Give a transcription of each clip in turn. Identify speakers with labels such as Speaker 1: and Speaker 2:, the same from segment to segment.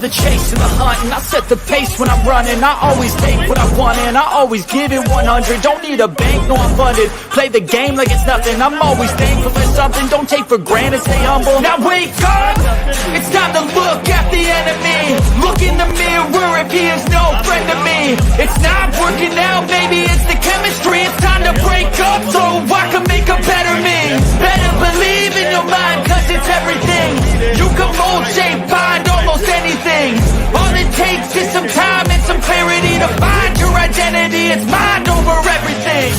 Speaker 1: love the chase and the hunt, and I set the pace when I'm running. I always take what I want and I always give it 100. Don't need a bank, no I'm funded. Play the game like it's nothing. I'm always thankful for something. Don't take for granted, stay humble. Now wake up, it's time to look at the enemy. Look in the mirror if he is no friend to me. It's not working out, maybe it's the chemistry. It's time to break up so I can make a better me. Better believe in your mind, cause it's everything. You can mold, shape, find almost anything. All it takes is some time and some clarity to find your identity. It's mind over everything.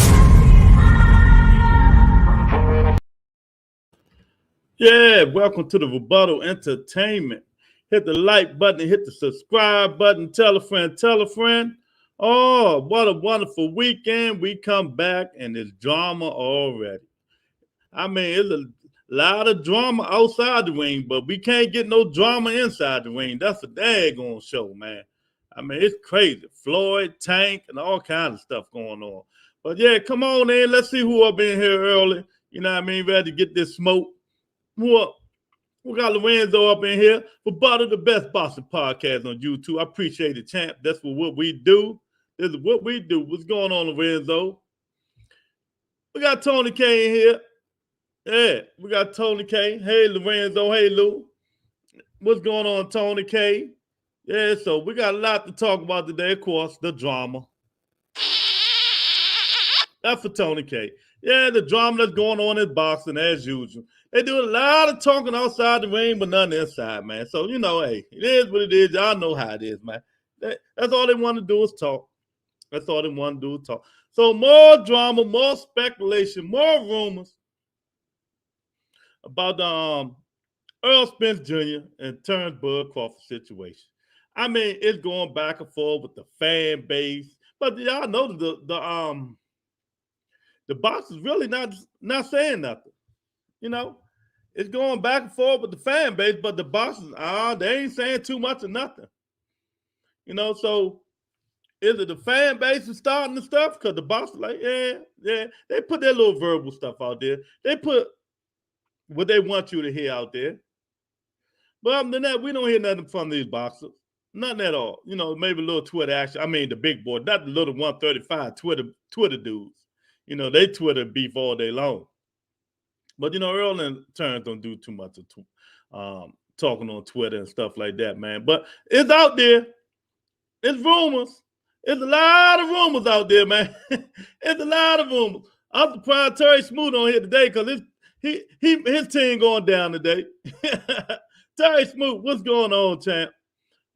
Speaker 2: Yeah, welcome to the Rebuttal Entertainment. Hit the like button, hit the subscribe button, tell a friend, tell a friend. Oh, what a wonderful weekend. We come back and there's drama already. I mean, it's a lot of drama outside the ring, but we can't get no drama inside the ring. That's a daggone show, man. I mean, it's crazy. Floyd, Tank, and all kinds of stuff going on. But yeah, come on in. Let's see who up in here early. You know what I mean? Ready to get this smoke. Who up? We got Lorenzo up in here for Butter, the best boxing podcast on YouTube. I appreciate it, champ. That's what we do. This is what we do. What's going on, Lorenzo? We got Tony K in here. Yeah, we got Tony K. Hey, Lorenzo. Hey, Lou. What's going on, Tony K? Yeah, so we got a lot to talk about today. Of course, the drama. That's for Tony K. Yeah, the drama that's going on in boxing as usual. They do a lot of talking outside the ring, but none inside, man. So, you know, hey, it is what it is. Y'all know how it is, man. That's all they want to do is talk. That's all they want to do is talk. So more drama, more speculation, more rumors about the Earl Spence Jr. and Terrence Bud Crawford situation. I mean, it's going back and forth with the fan base. But y'all know the box is really not saying nothing. You know, it's going back and forth with the fan base, but the bosses, they ain't saying too much or nothing. You know, so is it the fan base is starting the stuff? Because the bosses like, yeah. They put their little verbal stuff out there. They put what they want you to hear out there. But other than that, we don't hear nothing from these boxers. Nothing at all. You know, maybe a little Twitter action. I mean, the big boy, not the little 135 Twitter dudes. You know, they Twitter beef all day long. But, you know, Earl and Terrence don't do too much of talking on Twitter and stuff like that, man. But it's out there. It's rumors. It's a lot of rumors out there, man. It's a lot of rumors. I'm surprised Terry Smoot on here today because his team going down today. Terry Smoot, what's going on, champ?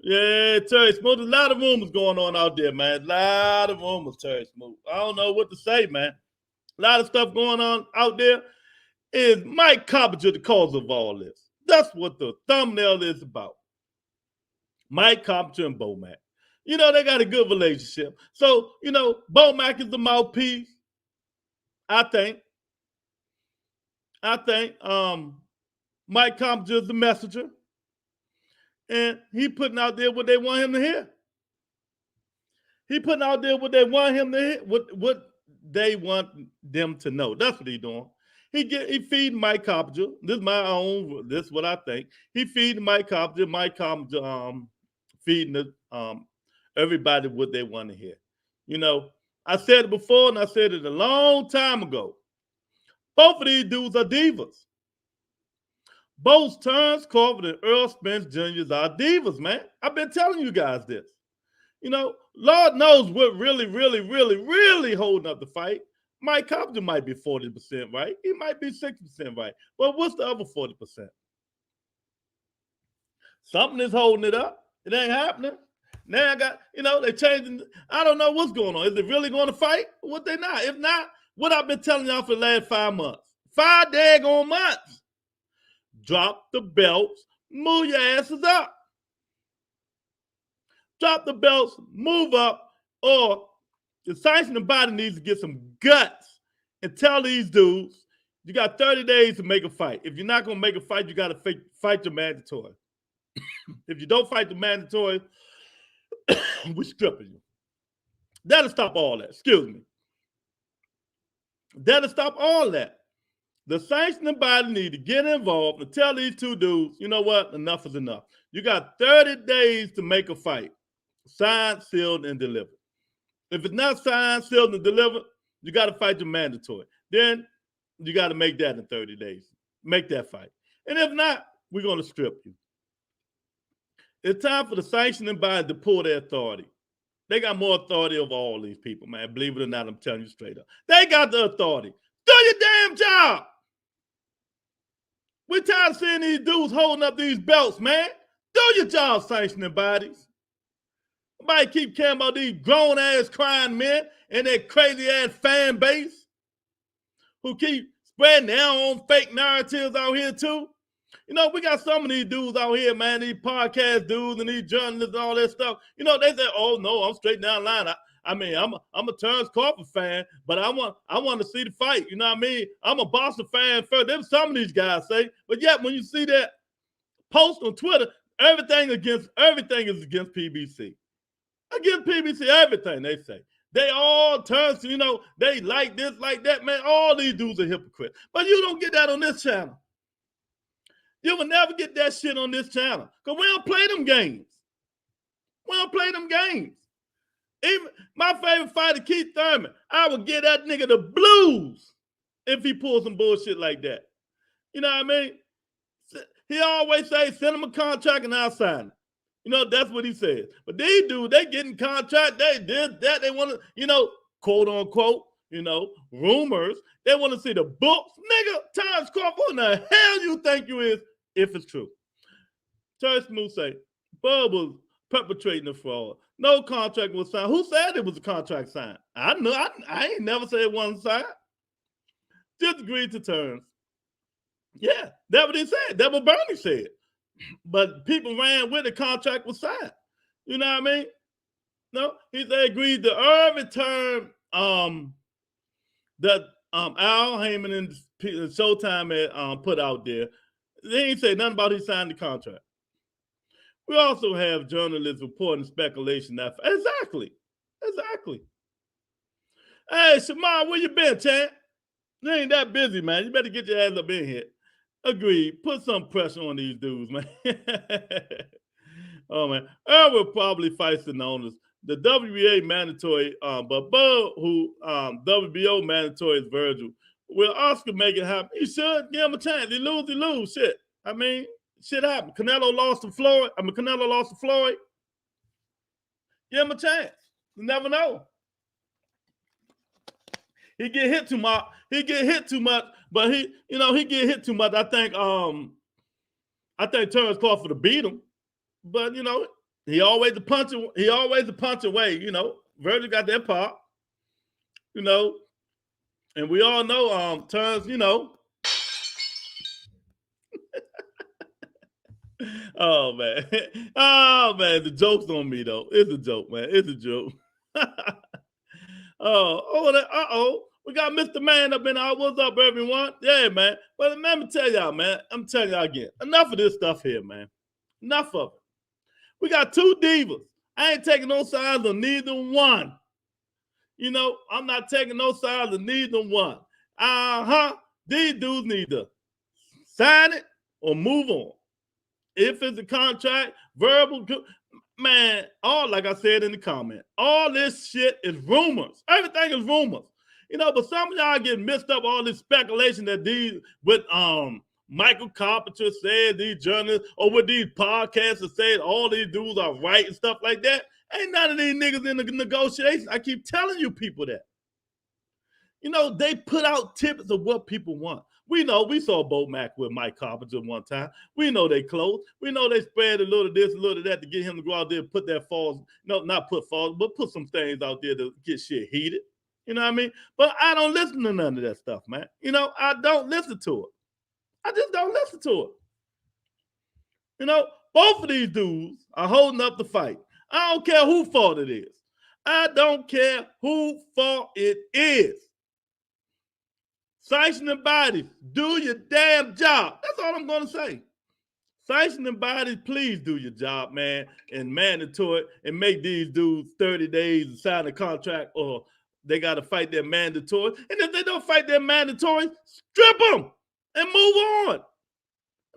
Speaker 2: Yeah, Terry Smoot. A lot of rumors going on out there, man. A lot of rumors, Terry Smoot. I don't know what to say, man. A lot of stuff going on out there. Is Mike Coppinger the cause of all this? That's what the thumbnail is about. Mike Coppinger and Bomac. You know, they got a good relationship. So, you know, Bomac is the mouthpiece. I think Mike Coppinger is the messenger. And he putting out there what they want him to hear. He putting out there what they want him to hear, what they want them to know. That's what he's doing. He feeding Mike Coppinger. This is what I think. He feeding Mike Coppinger. Mike Coppinger feeding everybody what they want to hear. You know, I said it before and I said it a long time ago. Both of these dudes are divas. Both Terrence Crawford and Earl Spence Jr. are divas, man. I've been telling you guys this. You know, Lord knows what really holding up the fight. Mike Coppinger might be 40% right. He might be 60% right. But what's the other 40%? Something is holding it up. It ain't happening. Now I got, you know, they changing. I don't know what's going on. Is it really going to fight? What they not? If not, what I've been telling y'all for the last 5 months. 5 daggone months. Drop the belts. Move your asses up. Drop the belts. Move up. Or the sanctioning body needs to get some guts and tell these dudes, you got 30 days to make a fight. If you're not going to make a fight, you got to fight your mandatory. If you don't fight the mandatory, we're stripping you. That'll stop all that. Excuse me. That'll stop all that. The sanctioning body need to get involved and tell these two dudes, you know what? Enough is enough. You got 30 days to make a fight. Signed, sealed, and delivered. If it's not signed, sealed, and delivered, you got to fight your mandatory. Then you got to make that in 30 days. Make that fight. And if not, we're going to strip you. It's time for the sanctioning body to pull their authority. They got more authority over all these people, man. Believe it or not, I'm telling you straight up. They got the authority. Do your damn job. We're tired of seeing these dudes holding up these belts, man. Do your job, sanctioning bodies. Nobody keep caring about these grown-ass crying men and their crazy-ass fan base who keep spreading their own fake narratives out here, too. You know, we got some of these dudes out here, man, these podcast dudes and these journalists and all that stuff. You know, they say, oh, no, I'm straight down the line. I'm a Terrence Crawford fan, but I want to see the fight. You know what I mean? I'm a Boston fan first. Them some of these guys say. But yet, when you see that post on Twitter, everything is against PBC. Against PBC, everything they say. They all turn to, you know, they like this, like that, man. All these dudes are hypocrites. But you don't get that on this channel. You will never get that shit on this channel because we don't play them games. We don't play them games. Even my favorite fighter, Keith Thurman, I would get that nigga the blues if he pulls some bullshit like that. You know what I mean? He always say, send him a contract and I'll sign it. You know, that's what he says. But these dudes, they getting contract, they did that, they want to, you know, quote unquote, you know, rumors. They want to see the books. Nigga, Terrence Crawford, who in the hell you think you is if it's true? Terrence Smooth say, Bub was perpetrating the fraud. No contract was signed. Who said it was a contract signed? I know. I ain't never said it wasn't signed. Just agreed to terms. Yeah, that's what he said. That's what Bernie said. But people ran with the contract was signed. You know what I mean? No, he said agreed to every term that Al Heyman and Showtime had put out there. They ain't say nothing about he signed the contract. We also have journalists reporting speculation that exactly. Hey, Shamar, where you been, Chad? You ain't that busy, man. You better get your ass up in here. Agreed. Put some pressure on these dudes, man. Oh, man. Earl will probably fight the owners. The WBA mandatory, but Bud, who WBO mandatory is Virgil. Will Oscar make it happen? He should. Give him a chance. He lose. Shit. I mean, shit happened. Canelo lost to Floyd. Give him a chance. You never know. He get hit too much. But he get hit too much. I think Terrence Crawford to beat him. But you know, he always a punch away. You know, Virgil got that pop. You know, and we all know Terrence. You know. Oh man, the joke's on me though. It's a joke, man. It's a joke. We got Mr. Man up in our. What's up, everyone? Yeah, man. But let me tell y'all, man. I'm telling y'all again. Enough of this stuff here, man. Enough of it. We got two divas. I ain't taking no sides on neither one. You know, I'm not taking no sides on neither one. These dudes need to sign it or move on. If it's a contract, verbal, man, like I said in the comment, all this shit is rumors. Everything is rumors. You know, but some of y'all get mixed up all this speculation that these with Michael Carpenter said, these journalists, or with these podcasters said all these dudes are right and stuff like that. Ain't none of these niggas in the negotiations. I keep telling you people that. You know, they put out tips of what people want. We know, we saw Bo Mack with Mike Carpenter one time. We know they close. We know they spread a little of this, a little of that to get him to go out there and put their falls, no, not put falls, but put some things out there to get shit heated. You know what I mean? But I don't listen to none of that stuff, man. You know, I don't listen to it. I just don't listen to it. You know, both of these dudes are holding up the fight. I don't care whose fault it is. I don't care whose fault it is. Sanctioning bodies, do your damn job. That's all I'm going to say. Sanctioning bodies, please do your job, man, and mandatory, and make these dudes 30 days to sign a contract, or they got to fight their mandatory. And if they don't fight their mandatory, strip them and move on.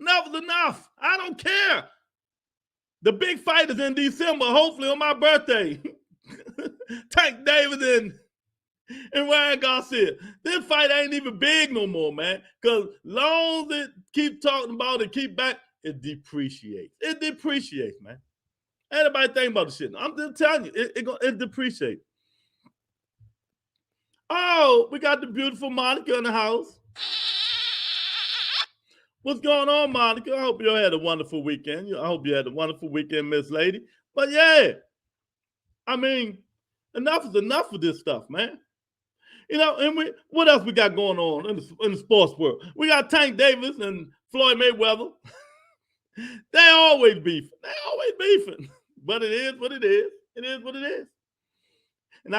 Speaker 2: Enough is enough. I don't care. The big fight is in December, hopefully on my birthday. Tank Davis and Ryan Garcia. This fight ain't even big no more, man. Because long as it keep talking about it, keep back, it depreciates. It depreciates, man. Anybody think about the shit? I'm just telling you, it depreciates. Oh, we got the beautiful Monica in the house. What's going on, Monica? I hope you had a wonderful weekend. I hope you had a wonderful weekend, Miss Lady. But yeah, I mean, enough is enough of this stuff, man. You know, and what else we got going on in the sports world? We got Tank Davis and Floyd Mayweather. They always beefing. But it is what it is. It is what it is. And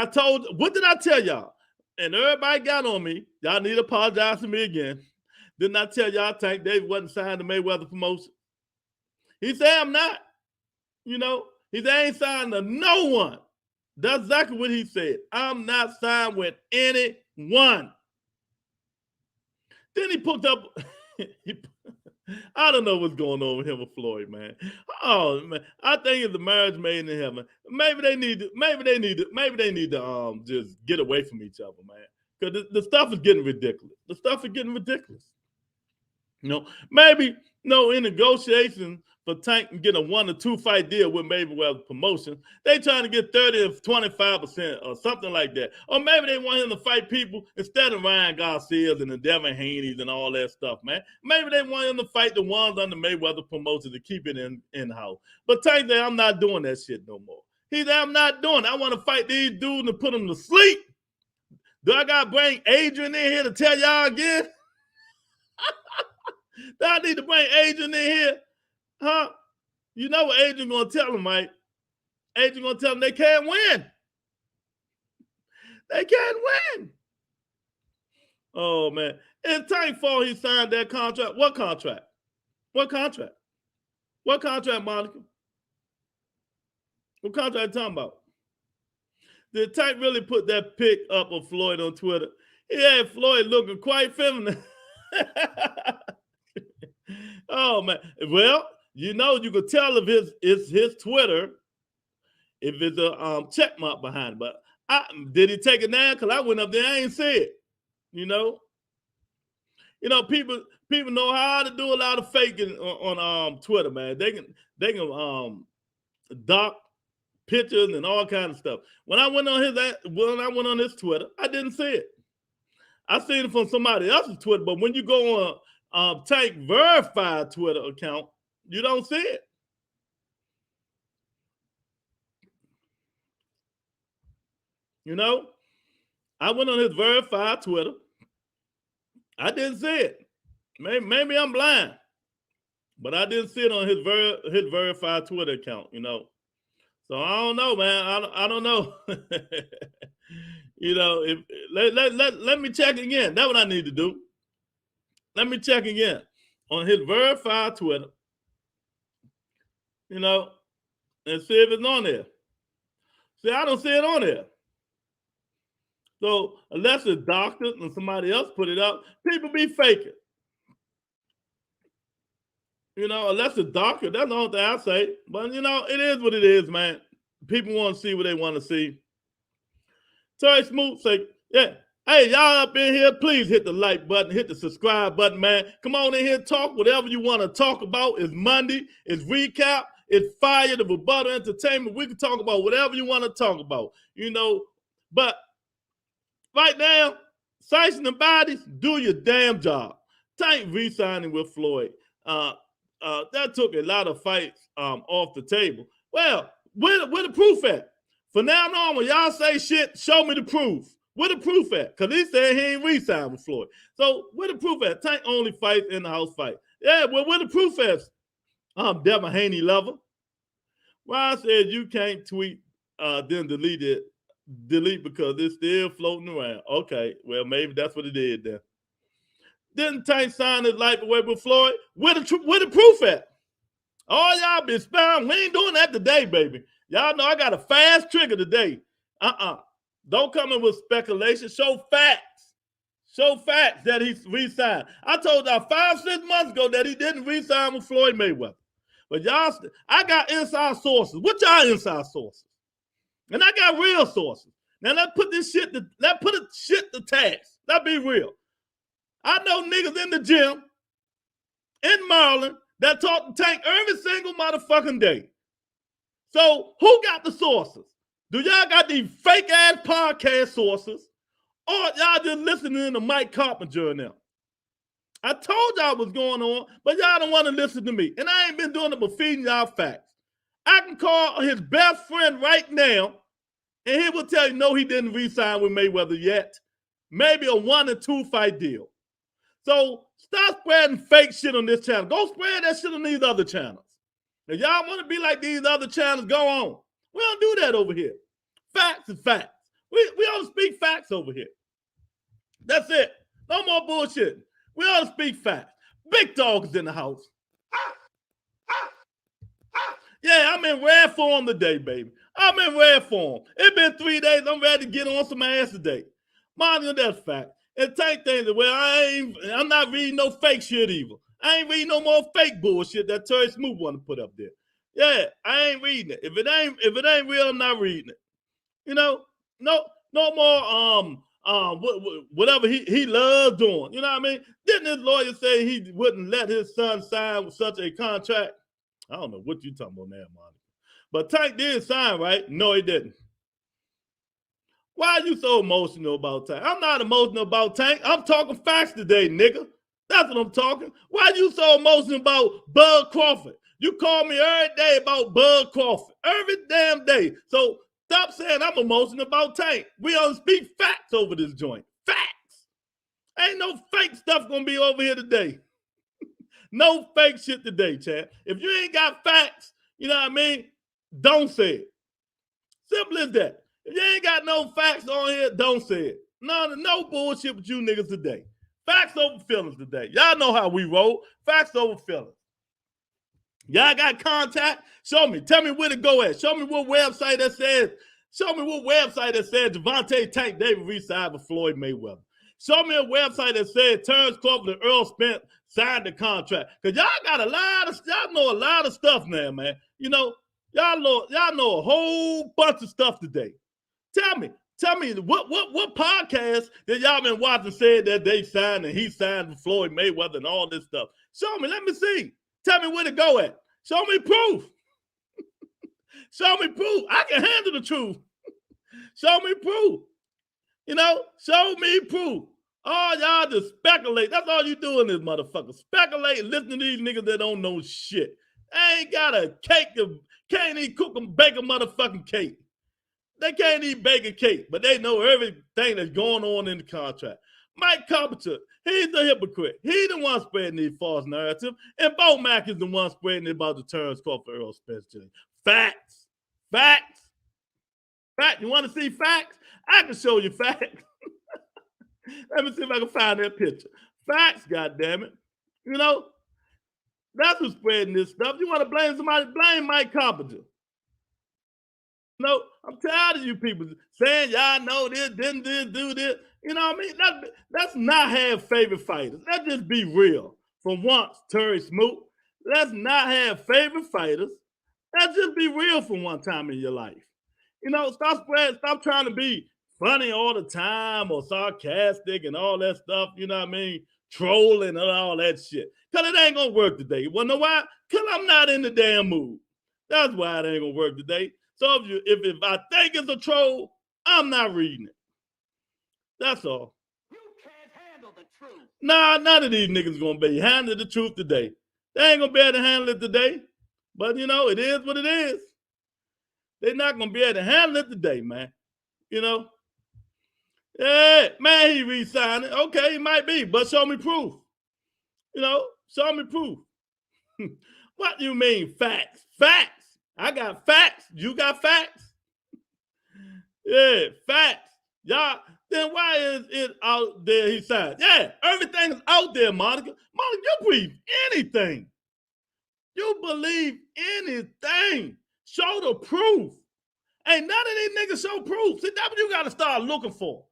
Speaker 2: what did I tell y'all? And everybody got on me. Y'all need to apologize to me again. Didn't I tell y'all Tank Davis wasn't signed to Mayweather promotion? He said, I'm not. You know, he said, I ain't signed to no one. That's exactly what he said. I'm not signed with anyone. Then he put up, I don't know what's going on with him with Floyd, man. Oh man, I think it's a marriage made in heaven. Maybe they need to just get away from each other, man. Because the stuff is getting ridiculous. You know, maybe in negotiations for Tank and get a 1 or 2 fight deal with Mayweather promotion, they trying to get 30 or 25% or something like that. Or maybe they want him to fight people instead of Ryan Garcia's and the Devin Haney's and all that stuff, man. Maybe they want him to fight the ones under Mayweather promotion to keep it in-house. But Tank said, I'm not doing that shit no more. He said, I'm not doing it. I want to fight these dudes and put them to sleep. Do I got to bring Adrian in here to tell y'all again? Do I need to bring Adrian in here? Huh? You know what Adrian gonna tell him, Mike? Adrian gonna tell him they can't win. They can't win. Oh man. It's Tank fault he signed that contract. What contract? What contract, Monica? What contract are you talking about? Did Tank really put that pic up of Floyd on Twitter? He had Floyd looking quite feminine. Oh man. Well, you know, you could tell if it's his Twitter, if it's a check mark behind it. But did he take it down? Because I went up there, I ain't see it. You know, people know how to do a lot of faking on Twitter, man. They can dock pictures and all kinds of stuff. When I went on his Twitter, I didn't see it. I seen it from somebody else's Twitter, but when you go on Tank verified Twitter account, you don't see it. You know, I went on his verified Twitter. I didn't see it. Maybe I'm blind, but I didn't see it on his verified Twitter account. You know, so I don't know, man. I don't know. You know, let me check again. That's what I need to do. Let me check again on his verified Twitter. You know, and see if it's on there. See, I don't see it on there. So unless it's doctors and somebody else put it up, people be faking. You know, unless it's doctor, that's the only thing I say. But you know, it is what it is, man. People want to see what they want to see. Terry Smoot say, yeah. Hey, y'all up in here, please hit the like button, hit the subscribe button, man. Come on in here, talk whatever you want to talk about. It's Monday, it's recap, it's fire, the rebuttal entertainment. We can talk about whatever you want to talk about, you know. But right now, Sison and Bodies, do your damn job. Tank re-signing with Floyd. That took a lot of fights off the table. Well, where the proof at? For now on, when y'all say shit, show me the proof. Where the proof at? Because he said he ain't re-signed with Floyd. So where the proof at? Tank only fights in the house fight. Yeah, well, where the proof at? Devin Haney lover. Ryan said you can't tweet, then delete because it's still floating around. Okay, well, maybe that's what it did then. Didn't Tank sign his life away with Floyd? Where the proof at? Oh, y'all been spying. We ain't doing that today, baby. Y'all know I got a fast trigger today. Don't come in with speculation. Show facts. Show facts that he re-signed. I told y'all 5-6 months ago that he didn't re-sign with Floyd Mayweather. But y'all, I got inside sources. What y'all inside sources? And I got real sources. Now let's put this shit to task. Let's be real. I know niggas in the gym in Maryland that talk to Tank every single motherfucking day. So who got the sources? Do y'all got these fake ass podcast sources, or y'all just listening to Mike Coppinger and them? I told y'all what's going on, but y'all don't want to listen to me. And I ain't been doing it but feeding y'all facts. I can call his best friend right now, and he will tell you, no, he didn't re-sign with Mayweather yet. Maybe a 1 or 2 fight deal. So stop spreading fake shit on this channel. Go spread that shit on these other channels. If y'all want to be like these other channels, go on. We don't do that over here. Facts is facts. We ought to speak facts over here. That's it. No more bullshit. We ought to speak facts. Big Dog is in the house. Yeah, I'm in rare form today, baby. I'm in rare form. It's been 3 days. I'm ready to get on some ass today. Mind you, that's fact. And take things away. I'm not reading no fake shit either. I ain't reading no more fake bullshit that Terry Smoot want to put up there. Yeah, I ain't reading it. If it ain't real, I'm not reading it. You know, no more whatever he loves doing. You know what I mean? Didn't his lawyer say he wouldn't let his son sign with such a contract? I don't know what you talking about now, Monica. But Tank did sign, right? No, he didn't. Why are you so emotional about Tank? I'm not emotional about Tank. I'm talking facts today, nigga. That's what I'm talking. Why are you so emotional about Bud Crawford? You call me every day about Bud Crawford. Every damn day. So stop saying I'm emotional about Tank. We don't speak facts over this joint. Facts. Ain't no fake stuff gonna be over here today. No fake shit today, Chad. If you ain't got facts, you know what I mean? Don't say it. Simple as that. If you ain't got no facts on here, don't say it. No bullshit with you niggas today. Facts over feelings today. Y'all know how we roll. Facts over feelings. Y'all got contact? Show me. Tell me where to go at. Show me what website that says. Show me what website that says Javante Tank Davis re-signed with Floyd Mayweather. Show me a website that says Terrence Crawford and Earl Spence signed the contract. Because y'all got y'all know a lot of stuff now, man. You know, y'all know a whole bunch of stuff today. Tell me what podcast that y'all been watching said that they signed and he signed with Floyd Mayweather and all this stuff. Show me, let me see. Tell me where to go at. Show me proof. Show me proof. I can handle the truth. Show me proof. You know, show me proof. All y'all just speculate. That's all you do in this motherfucker. Speculate and listen to these niggas that don't know shit. They ain't got a cake. Can't even cook and bake a motherfucking cake. They can't even bake a cake, but they know everything that's going on in the contract. Mike Coppinger, he's the hypocrite. He's the one spreading these false narratives, and Bo Mack is the one spreading it about the Terrence Crawford Earl Spence. Facts. Facts. Facts. You want to see facts? I can show you facts. Let me see if I can find that picture. Facts, goddammit. You know, that's who's spreading this stuff. You want to blame somebody? Blame Mike Coppinger. No, I'm tired of you people saying y'all know this, didn't do this. You know what I mean? Let's not have favorite fighters. Let's just be real. For once, Terry Smoot, let's not have favorite fighters. Let's just be real for one time in your life. You know, stop trying to be funny all the time or sarcastic and all that stuff, you know what I mean? Trolling and all that shit. Because it ain't going to work today. You want to know why? Because I'm not in the damn mood. That's why it ain't going to work today. So if I think it's a troll, I'm not reading it. That's all.
Speaker 3: You can't handle the truth.
Speaker 2: Nah, none of these niggas gonna be handling the truth today. They ain't gonna be able to handle it today. But you know, it is what it is. They're not gonna be able to handle it today, man. You know? Yeah, man, he re-signed it. Okay, he might be, but show me proof. You know, show me proof. What do you mean facts? Facts. I got facts. You got facts? Yeah, facts. Y'all, then why is it out there he signed? Yeah, everything is out there, Monica. Monica, you believe anything. You believe anything. Show the proof. Ain't none of these niggas show proof. See, that's what you got to start looking for.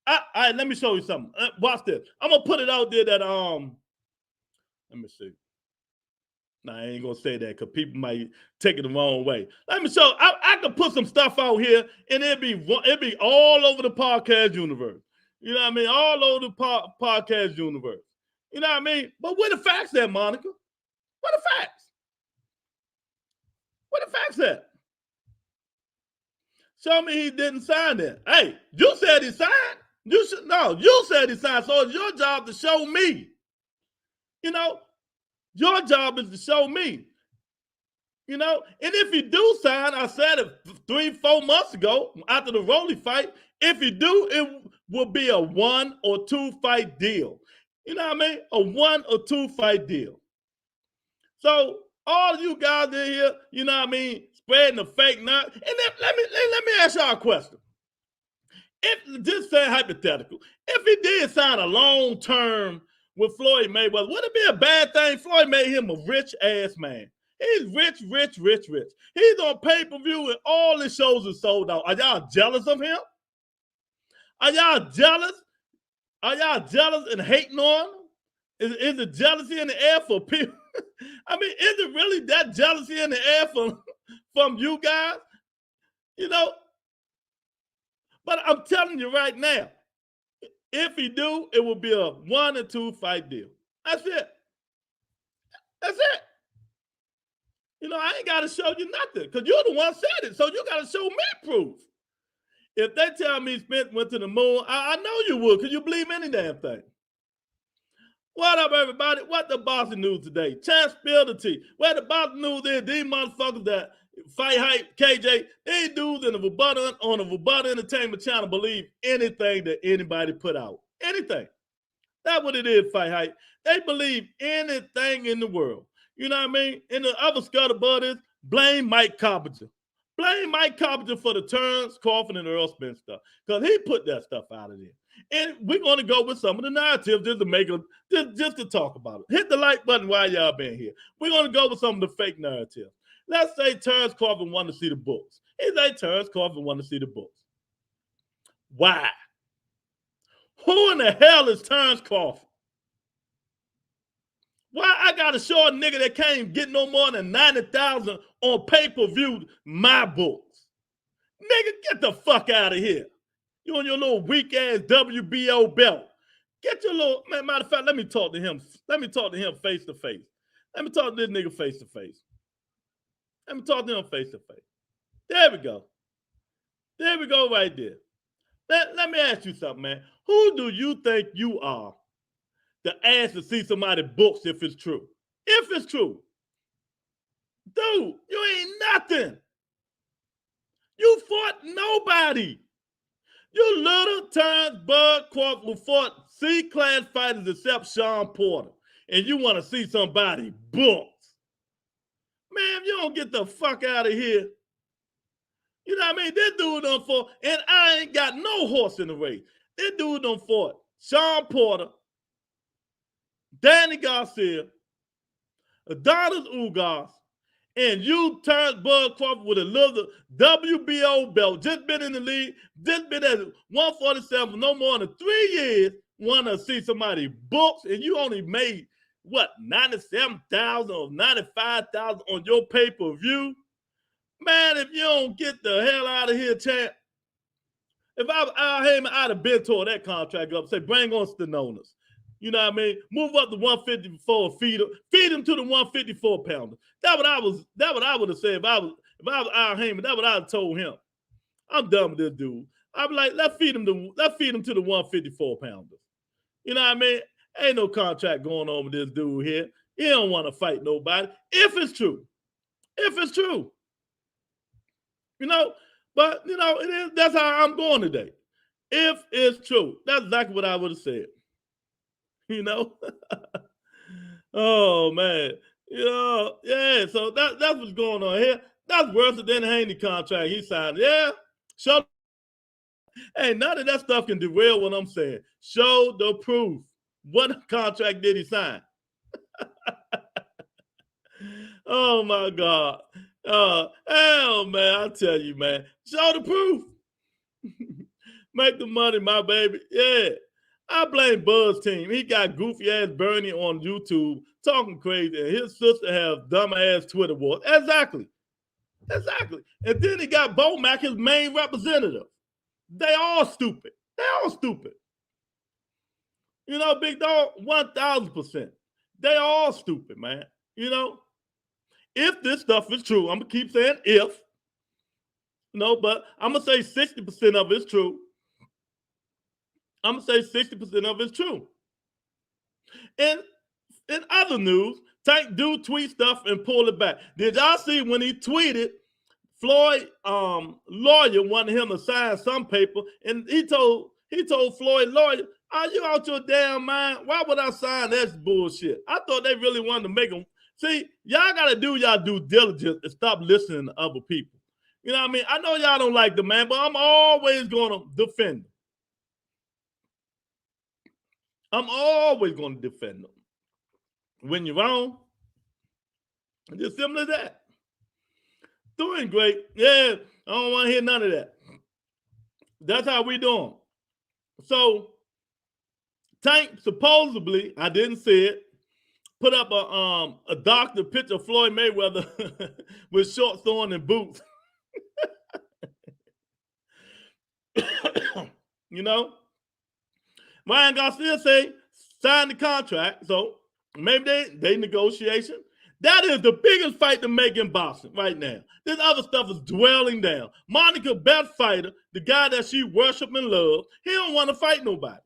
Speaker 2: All right, let me show you something. Watch this. I'm going to put it out there that, let me see. Nah, I ain't gonna say that because people might take it the wrong way. Let me show. I could put some stuff out here, and it'd be all over the podcast universe. You know what I mean? All over the podcast universe. You know what I mean? But where the facts at, Monica? Where the facts? Where the facts at? Show me he didn't sign that. Hey, you said he signed. You said he signed. So it's your job to show me. You know, your job is to show me. You know, and if he do sign, I said it 3-4 months ago after the Rolly fight, if he do, it will be a 1 or 2 fight deal. You know what I mean? A 1 or 2 fight deal. So all of you guys in here, you know what I mean, spreading the fake nut. And then let me ask y'all a question. If just say hypothetical, if he did sign a long term with Floyd Mayweather, would it be a bad thing? Floyd made him a rich ass man. He's rich. He's on pay-per-view and all his shows are sold out. Are y'all jealous of him? Are y'all jealous? Are y'all jealous and hating on him? Is the jealousy in the air for people? I mean, is it really that jealousy in the air from you guys? You know? But I'm telling you right now, if he do, it will be a 1 or 2 fight deal. That's it. That's it. You know, I ain't got to show you nothing because you're the one said it. So you got to show me proof. If they tell me Spence went to the moon, I know you would because you believe any damn thing. What up, everybody? What the Boston news today? Chance spilled the tea. Where the Boston news is, these motherfuckers that fight hype, KJ, these dudes on the Vabata Entertainment channel believe anything that anybody put out. Anything. That's what it is, fight hype. They believe anything in the world. You know what I mean? And the other scuttlebutt is blame Mike Coppinger. Blame Mike Coppinger for the Terrence Crawford and Earl Spence stuff because he put that stuff out of there. And we're going to go with some of the narratives just to make it, just to talk about it. Hit the like button while y'all been here. We're going to go with some of the fake narratives. Let's say Terrence Crawford wanted to see the books. He say Terrence Crawford wanted to see the books. Why? Who in the hell is Terrence Crawford? Why I got to show a nigga that can't get no more than 90,000 on pay-per-view my books? Nigga, get the fuck out of here. You on your little weak-ass WBO belt. Get your little, man, matter of fact, let me talk to him. Let me talk to him face-to-face. Let me talk to this nigga face-to-face. Let me talk to him face-to-face. There we go. There we go right there. Let me ask you something, man. Who do you think you are to ask to see somebody's books if it's true? If it's true. Dude, you ain't nothing. You fought nobody. You little Terrence Bud Crawford who fought C-class fighters except Sean Porter. And you want to see somebody's books. Man, if you don't get the fuck out of here. You know what I mean? This dude done fought, and I ain't got no horse in the race. This dude done fought Sean Porter, Danny Garcia, Adonis Ugas, and you Terrence Bud Crawford with a little WBO belt, just been in the league, just been at 147 for no more than 3 years, want to see somebody books, and you only made, what, 97,000 or 95,000 on your pay-per-view? Man, if you don't get the hell out of here, champ, if I was Al Heyman, I'd have been tore that contract up, say, bring on Stenonas. You know what I mean? Move up to 154, feed him to the 154 pounder. That's what I would have said if I was Al Heyman. That's what I'd have told him. I'm done with this dude. I'd be like, let's feed him to the 154 pounder. You know what I mean? Ain't no contract going on with this dude here. He don't want to fight nobody. If it's true. If it's true. You know, but you know, it is, that's how I'm going today. If it's true. That's exactly what I would have said. You know? Oh man. Yeah, so that's what's going on here. That's worse than the Haney contract he signed. Yeah. Show. Hey, none of that stuff can derail what I'm saying. Show the proof. What contract did he sign? Oh my God. Hell man, I tell you, man. Show the proof. Make the money, my baby. Yeah. I blame Buzz team. He got goofy ass Bernie on YouTube talking crazy, and his sister have dumb ass Twitter wars. Exactly. And then he got Bo Mac, his main representative. They all stupid. You know, big dog, 1,000%. They all stupid, man. You know, if this stuff is true, I'm gonna keep saying if. No, but I'm gonna say 60% of it's true. I'm gonna say 60% of it's true. And in other news, Tank do tweet stuff and pull it back. Did y'all see when he tweeted? Floyd lawyer wanted him to sign some paper, and he told Floyd lawyer, "Are you out your damn mind? Why would I sign that bullshit?" I thought they really wanted to make him. See, y'all gotta do y'all due diligence and stop listening to other people. You know what I mean? I know y'all don't like the man, but I'm always gonna defend him. I'm always gonna defend him. When you're wrong, it's just simple as that. Doing great. Yeah, I don't want to hear none of that. That's how we doing. So, Tank supposedly, I didn't see it, put up a doctor picture of Floyd Mayweather with shorts on and boots. You know? Ryan Garcia say sign the contract. So maybe they negotiation. That is the biggest fight to make in boxing right now. This other stuff is dwelling down. Monica, best fighter, the guy that she worship and love, he don't want to fight nobody.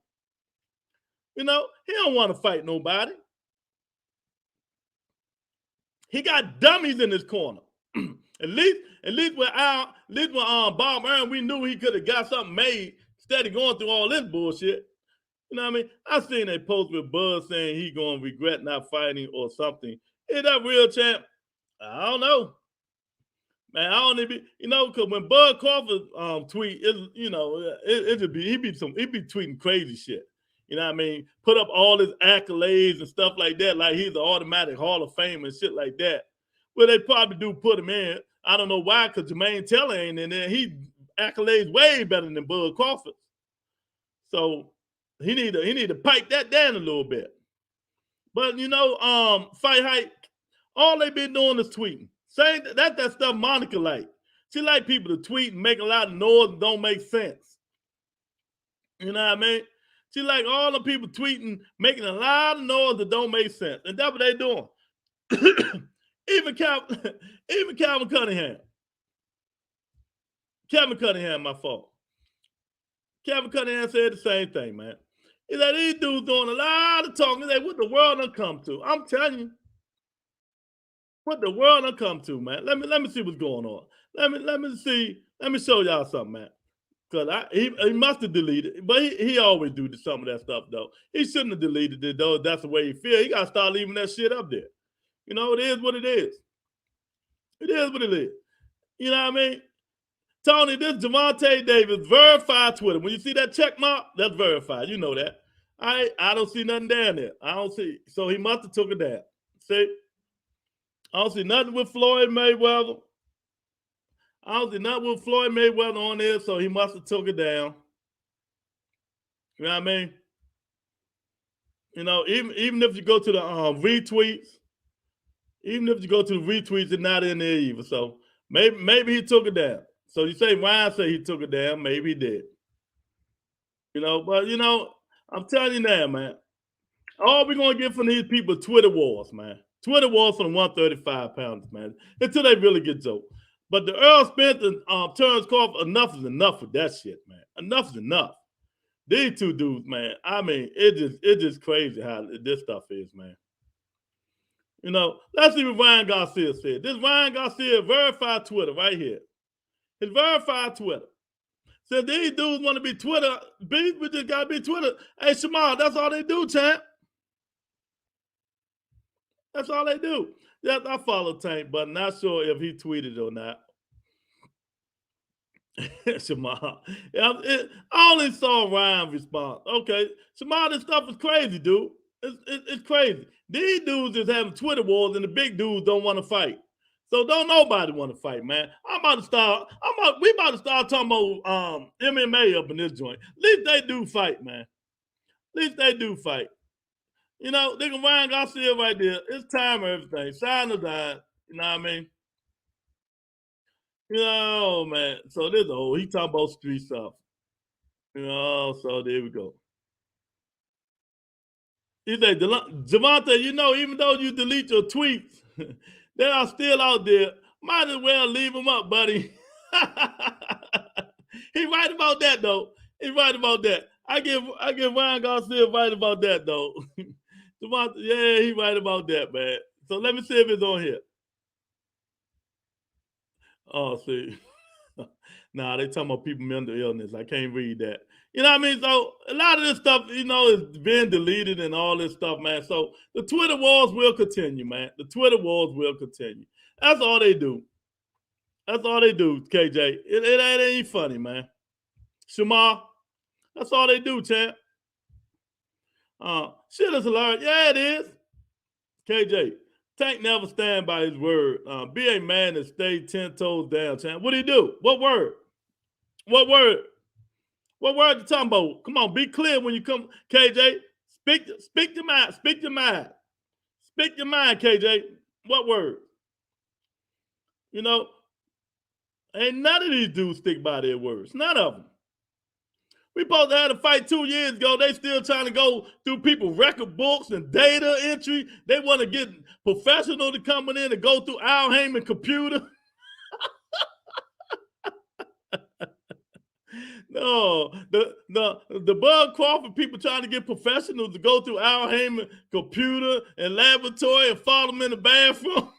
Speaker 2: You know, he don't want to fight nobody. He got dummies in his corner. At least with Bob Aaron, we knew he could have got something made instead of going through all this bullshit. You know what I mean? I seen a post with Buzz saying he gonna regret not fighting or something. Is that real, champ? I don't know. Man, I don't even, you know, because when Bud Crawford tweet, you know, he be tweeting crazy shit. You know what I mean? Put up all his accolades and stuff like that, like he's an automatic Hall of Fame and shit like that. Well, they probably do put him in. I don't know why, because Jermaine Taylor ain't in there. He accolades way better than Bud Crawford. So he need to pipe that down a little bit. But you know, Fight Hype, all they been doing is tweeting. Saying that stuff Monica like. She like people to tweet and make a lot of noise and don't make sense. You know what I mean? She like all the people tweeting, making a lot of noise that don't make sense. And that's what they doing. even Calvin Cunningham. Kevin Cunningham, my fault. Kevin Cunningham said the same thing, man. He said these dudes doing a lot of talking. They what the world done come to. I'm telling you. What the world done come to, man. Let me see what's going on. Let me see. Let me show y'all something, man. Because he must have deleted it. But he always do some of that stuff, though. He shouldn't have deleted it, though. That's the way he feel. He got to start leaving that shit up there. You know, it is what it is. It is what it is. You know what I mean? Tony, this Javante Davis, verified Twitter. When you see that check mark, that's verified. You know that. I don't see nothing down there. I don't see. So he must have took it down. See? I don't see nothing with Floyd Mayweather. I don't see nothing with Floyd Mayweather on there, so he must have took it down. You know what I mean? You know, even if you go to the retweets, it's not in there either. So maybe he took it down. So you say Ryan said he took it down. Maybe he did. You know, but you know, I'm telling you now, man. All we're gonna get from these people Twitter wars, man. Twitter wars from the 135 pounders, man. Until they really get joked. But the Earl Spence and Terrence Crawford, enough is enough with that shit, man. Enough is enough. These two dudes, man. I mean, it's just crazy how this stuff is, man. You know, let's see what Ryan Garcia said. This Ryan Garcia verified Twitter right here. His verified Twitter. Said these dudes want to be Twitter. We just got to be Twitter. Hey, Shamal, that's all they do, champ. That's all they do. Yes, I follow Tank, but not sure if he tweeted or not. Shamal. I only saw Ryan respond. Okay. Shamal, this stuff is crazy, dude. It's crazy. These dudes is having Twitter wars and the big dudes don't want to fight. So don't nobody want to fight, man. We about to start talking about MMA up in this joint. At least they do fight, man. At least they do fight. You know, they can Ryan Garcia right there. It's time or everything. Sign or die. You know what I mean? You know, man. So this old. He talking about street stuff. You know, so there we go. He said, Javante, you know, even though you delete your tweets, they are still out there. Might as well leave them up, buddy. He right about that though. He right about that. I give Ryan Garcia right about that though. Javante, yeah, he right about that, man. So let me see if it's on here. Oh, see. Nah, they talking about people mental illness. I can't read that. You know what I mean? So a lot of this stuff, you know, is being deleted and all this stuff, man. So the Twitter wars will continue, man. The Twitter wars will continue. That's all they do. That's all they do, KJ. It ain't funny, man. Shamar, that's all they do, champ. Shit is hilarious. Yeah, it is. KJ, Tank never stand by his word. Be a man and stay 10 toes down, champ. What do he do? What word? What word? What word you talking about? Come on, be clear when you come, KJ. Speak your mind. Speak your mind. Speak your mind, KJ. What word? You know, ain't none of these dudes stick by their words. None of them. We supposed to have a fight 2 years ago. They still trying to go through people's record books and data entry. They want to get professional to come in and go through Al Heyman computer. No, the Bud Crawford people trying to get professionals to go through Al Heyman computer and laboratory and follow them in the bathroom.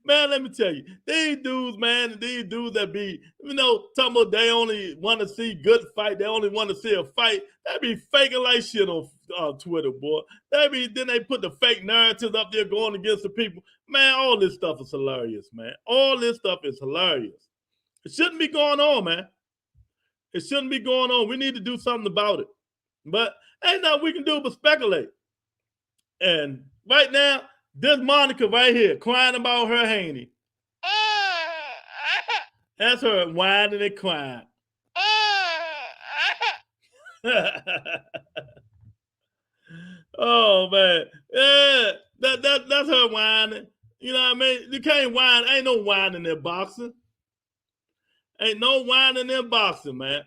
Speaker 2: Man, let me tell you, these dudes, man, these dudes that be, you know, talking about they only want to see good fight, they only want to see a fight, they be faking like shit on Twitter, boy. Then they put the fake narratives up there going against the people. Man, all this stuff is hilarious, man. All this stuff is hilarious. It shouldn't be going on, man. It shouldn't be going on. We need to do something about it. But ain't nothing we can do but speculate. And right now, this Monica right here crying about her Haney. That's her whining and crying. Oh man, yeah, that's her whining. You know what I mean? You can't whine. Ain't no whining in boxing. Ain't no whining in boxing, man.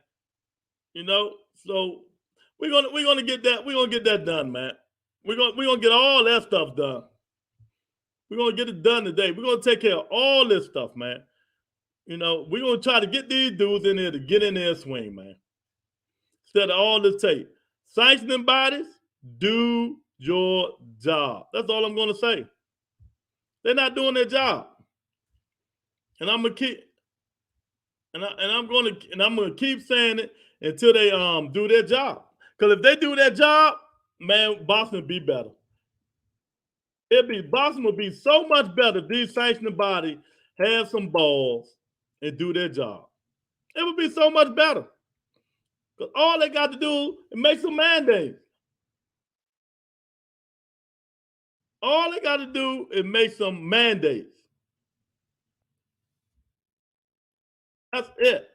Speaker 2: You know, so we're gonna get that. We're gonna get that done, man. We're gonna get all that stuff done. We're going to get it done today. We're going to take care of all this stuff, man. You know, we're going to try to get these dudes in there to get in their swing, man. Instead of all this tape. Sanctioning bodies, do your job. That's all I'm going to say. They're not doing their job. And I'm going to keep I'm going to keep saying it until they do their job. Because if they do their job, man, Boston will be better. Boston would be so much better if these sanctioning bodies have some balls and do their job. It would be so much better. Because all they got to do is make some mandates. All they got to do is make some mandates. That's it.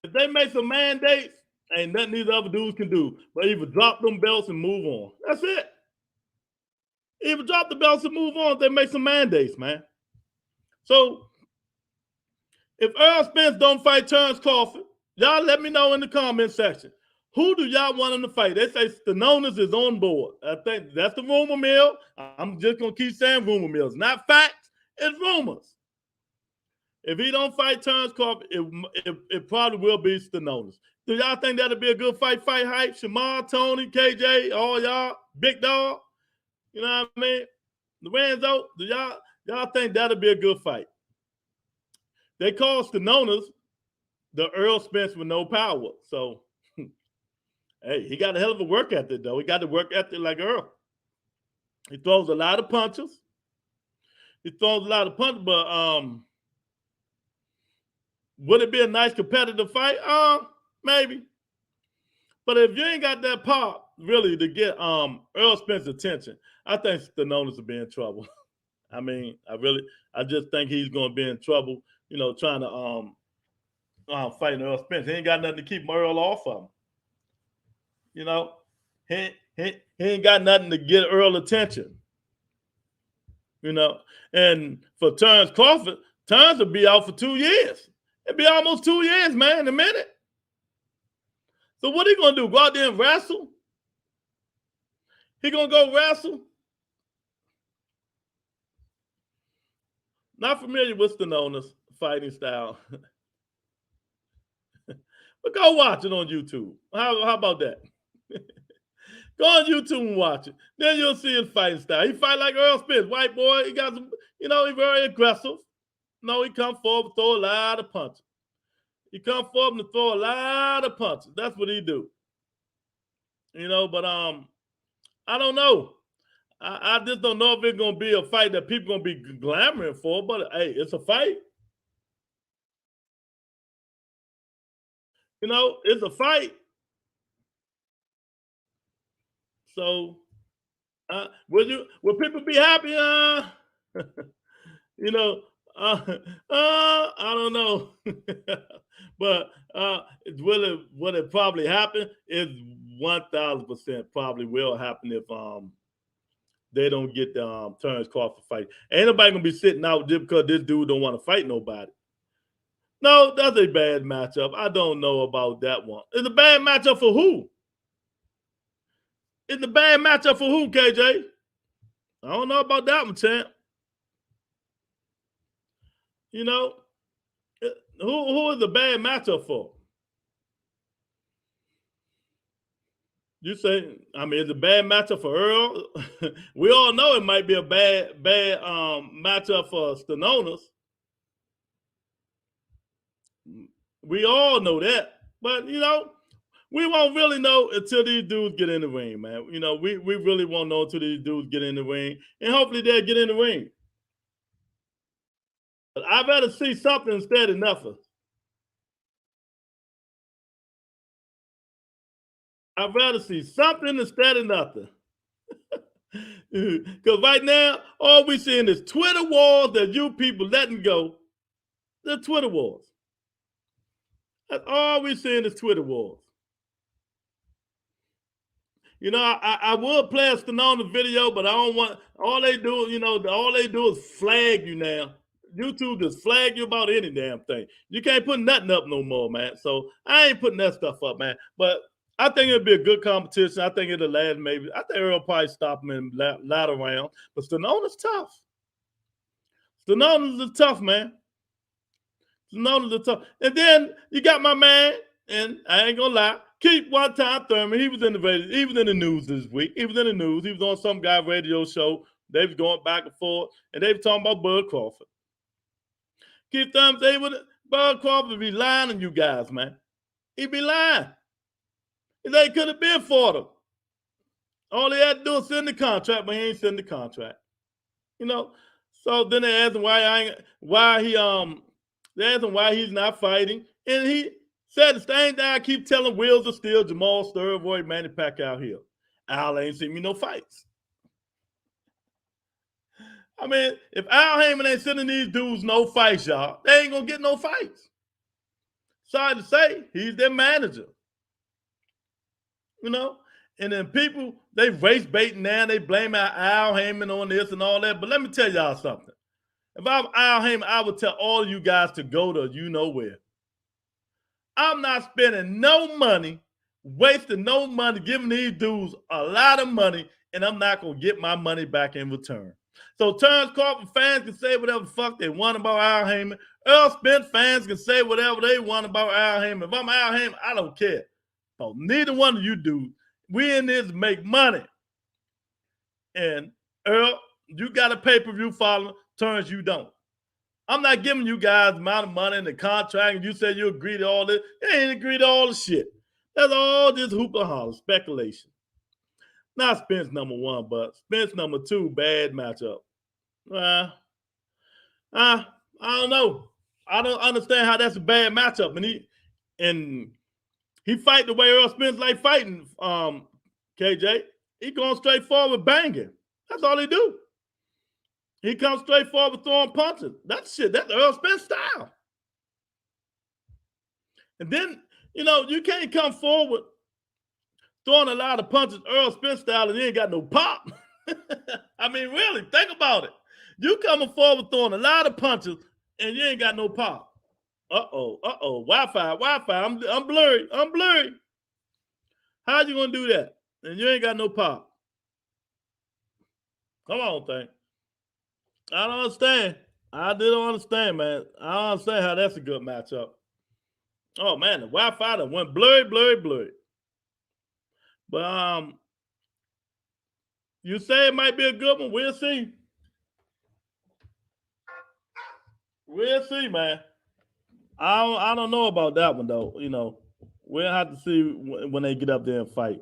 Speaker 2: If they make some mandates, ain't nothing these other dudes can do but either drop them belts and move on. That's it. Either drop the belts and move on if they make some mandates, man. So, if Earl Spence don't fight Terrence Crawford, y'all let me know in the comment section. Who do y'all want him to fight? They say Stanonis is on board. I think that's the rumor mill. I'm just going to keep saying rumor mills. Not facts, it's rumors. If he don't fight Terrence Crawford, it probably will be Stanonis. Do y'all think that'll be a good fight hype? Shamar, Tony, KJ, all y'all, Big Dog? You know what I mean? Lorenzo, do y'all think that'll be a good fight? They call Stanonis the Earl Spence with no power. So, hey, he got a hell of a work ethic, though. He got the work ethic like Earl. He throws a lot of punches. But would it be a nice competitive fight? Maybe. But if you ain't got that pop, really, to get Earl Spence's attention, I think Stanonis will be in trouble. I mean, I just think he's going to be in trouble, you know, trying to fight Earl Spence. He ain't got nothing to keep Earl off of him. You know, he ain't got nothing to get Earl attention. You know, and for Terrence Crawford, Terrence will be out for 2 years. It'll be almost 2 years, man, in a minute. So what he gonna do? Go out there and wrestle? He gonna go wrestle? Not familiar with Stanona's fighting style. But go watch it on YouTube. How about that? Go on YouTube and watch it. Then you'll see his fighting style. He fight like Earl Spence, white boy. He got some, he's very aggressive. No, he come forward and throw a lot of punches. He come forward and throw a lot of punches. That's what he do. But I don't know. I just don't know if it's gonna be a fight that people gonna be glamoring for, but hey, it's a fight. It's a fight. So will people be happy? I don't know. But will it probably happen? It 1000% probably will happen if they don't get the Terrence Crawford fight. Ain't nobody gonna be sitting out just because this dude don't want to fight nobody. No, that's a bad matchup. I don't know about that one. It's a bad matchup for who? It's a bad matchup for who, KJ? I don't know about that one, champ. Who is a bad matchup for? You say, it's a bad matchup for Earl. We all know it might be a bad matchup for Stanonas. We all know that. But, we won't really know until these dudes get in the ring, man. We really won't know until these dudes get in the ring. And hopefully they'll get in the ring. But I'd rather see something instead of nothing. I'd rather see something instead of nothing. Because right now, all we seeing is Twitter wars that you people letting go. The Twitter wars. That's all we seeing is Twitter wars. I would play a Stonona video, but I don't want. All they do, all they do is flag you now. YouTube just flag you about any damn thing. You can't put nothing up no more, man. So I ain't putting that stuff up, man. But I think it'll be a good competition. I think it'll last maybe. I think Earl probably stop him in latter round. But Stonona's tough. Stonona's is tough, man. Stonona's is tough. And then you got my man, and I ain't gonna lie, Keith One Time Thurman. He was in the news this week. He was in the news. He was on some guy radio show. They was going back and forth, and they were talking about Bud Crawford. Keith Thurman said, Bud Crawford be lying on you guys, man. He be lying. They could have been for them. All he had to do is send the contract, but he ain't send the contract. So then they asked him they asked him why he's not fighting, and he said the same thing I keep telling Wheels of Steel, Jamal Sturroy, Manny Pacquiao here. Al ain't seen me no fights. If Al Heyman ain't sending these dudes no fights, y'all, they ain't gonna get no fights. Sorry to say, he's their manager. And then people, they race baiting now, they blame Al Heyman on this and all that. But let me tell y'all something. If I'm Al Heyman, I would tell all of you guys to go to you-know-where. I'm not spending no money, wasting no money, giving these dudes a lot of money, and I'm not going to get my money back in return. So Terrence Crawford fans can say whatever the fuck they want about Al Heyman. Earl Spence fans can say whatever they want about Al Heyman. If I'm Al Heyman, I don't care. But neither one of you dudes. We in this to make money. And Earl, you got a pay-per-view following. Terrence, you don't. I'm not giving you guys the amount of money in the contract, and you said you agree to all this. You ain't agree to all the shit. That's all just hoop and holler, speculation. Not Spence number one, but Spence number two, bad matchup. I don't know. I don't understand how that's a bad matchup. And he fight the way Earl Spence like fighting, KJ. He going straight forward banging. That's all he do. He comes straight forward throwing punches. That's Earl Spence style. And then, you can't come forward throwing a lot of punches Earl Spence style and you ain't got no pop. I mean, really, think about it. You coming forward throwing a lot of punches and you ain't got no pop. Uh-oh. Wi-Fi. I'm blurry. How you gonna do that? And you ain't got no pop. Come on, thing. I don't understand. I don't understand, man. I don't understand how that's a good matchup. Oh man, the Wi-Fi that went blurry. But you say it might be a good one. We'll see. We'll see, man. I don't know about that one though. You know, we'll have to see when they get up there and fight.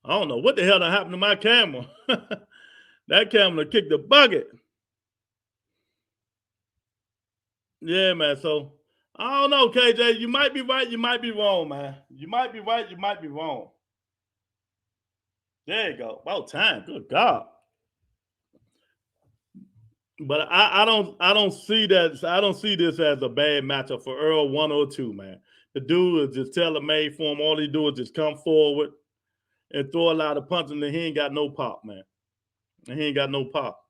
Speaker 2: I don't know what the hell happened to my camera. That camera kicked the bucket. Yeah, man. So I don't know, KJ. You might be right. You might be wrong, man. You might be right. You might be wrong. There you go. About time. Good God. But I don't see that. I don't see this as a bad matchup for Earl 102, man. The dude is just tailor-made for him. All he do is just come forward and throw a lot of punches, and he ain't got no pop, man. And he ain't got no pop.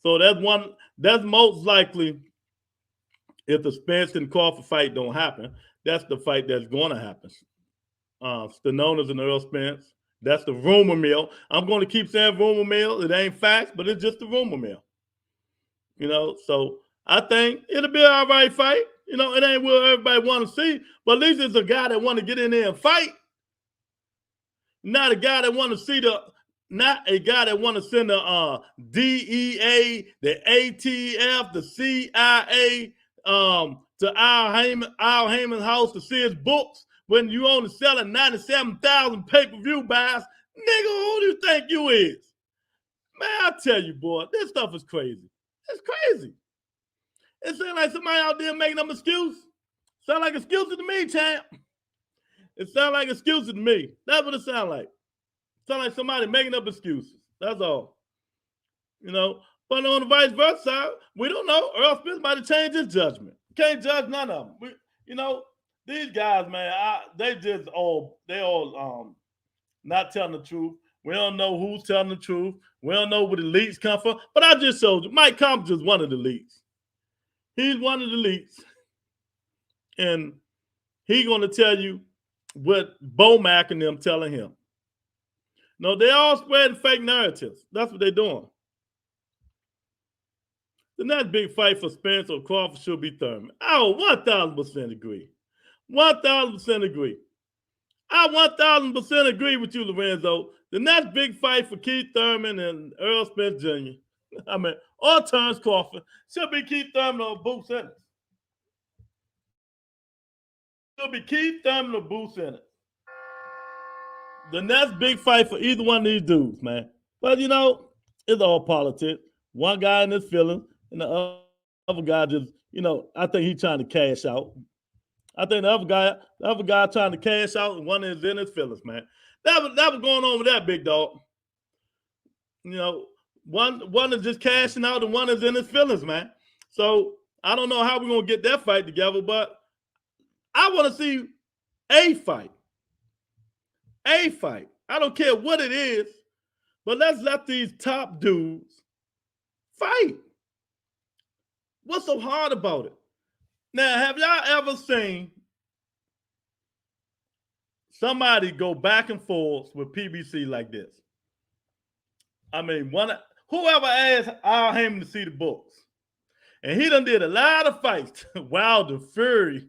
Speaker 2: So that's most likely, if the Spence and Crawford fight don't happen, that's the fight that's going to happen. Stanonis and Earl Spence. That's the rumor mill. I'm going to keep saying rumor mill. It ain't facts, but it's just the rumor mill. You know, so I think it'll be an all right fight. You know, it ain't what everybody want to see, but at least it's a guy that want to get in there and fight. Not a guy that want to see not a guy that want to send the DEA, the ATF, the CIA to Al Heyman's house to see his books when you only selling 97,000 pay-per-view buys. Nigga, who do you think you is? Man, I tell you, boy, this stuff is crazy. It's crazy. It sounds like somebody out there making them excuses. Sound like excuses to me, champ. It sounds like excuses to me. That's what it sounds like. It sounds like somebody making up excuses. That's all. You know, but on the vice versa side, we don't know. Earl Spence might have changed his judgment. Can't judge none of them. You know, these guys, man, they all not telling the truth. We don't know who's telling the truth. We don't know where the leaks come from. But I just showed you, Mike Compton's just one of the leaks. He's one of the leaks. And he's going to tell you what Bomac and them telling him. No, they all spreading fake narratives. That's what they're doing. The next big fight for Spence or Crawford should be Thurman. Oh, 1,000% agree. 1,000% agree. I 1,000% agree with you, Lorenzo. The next big fight for Keith Thurman and Earl Spence Jr., or Terrence Crawford, should be Keith Thurman or Boots-Informant. Should be Keith Thurman or Boots-Informant. The next big fight for either one of these dudes, man. But, you know, it's all politics. One guy in his feelings, and the other guy just, you know, I think he's trying to cash out. I think the other guy trying to cash out, and one is in his feelings, man. That was going on with that big dog. You know, one is just cashing out, and one is in his feelings, man. So I don't know how we're gonna get that fight together, but I want to see a fight. A fight. I don't care what it is, but let's let these top dudes fight. What's so hard about it? Now, have y'all ever seen somebody go back and forth with PBC like this? I mean, whoever asked Al Heyman to see the books, and he done did a lot of fights, Wilder, Fury.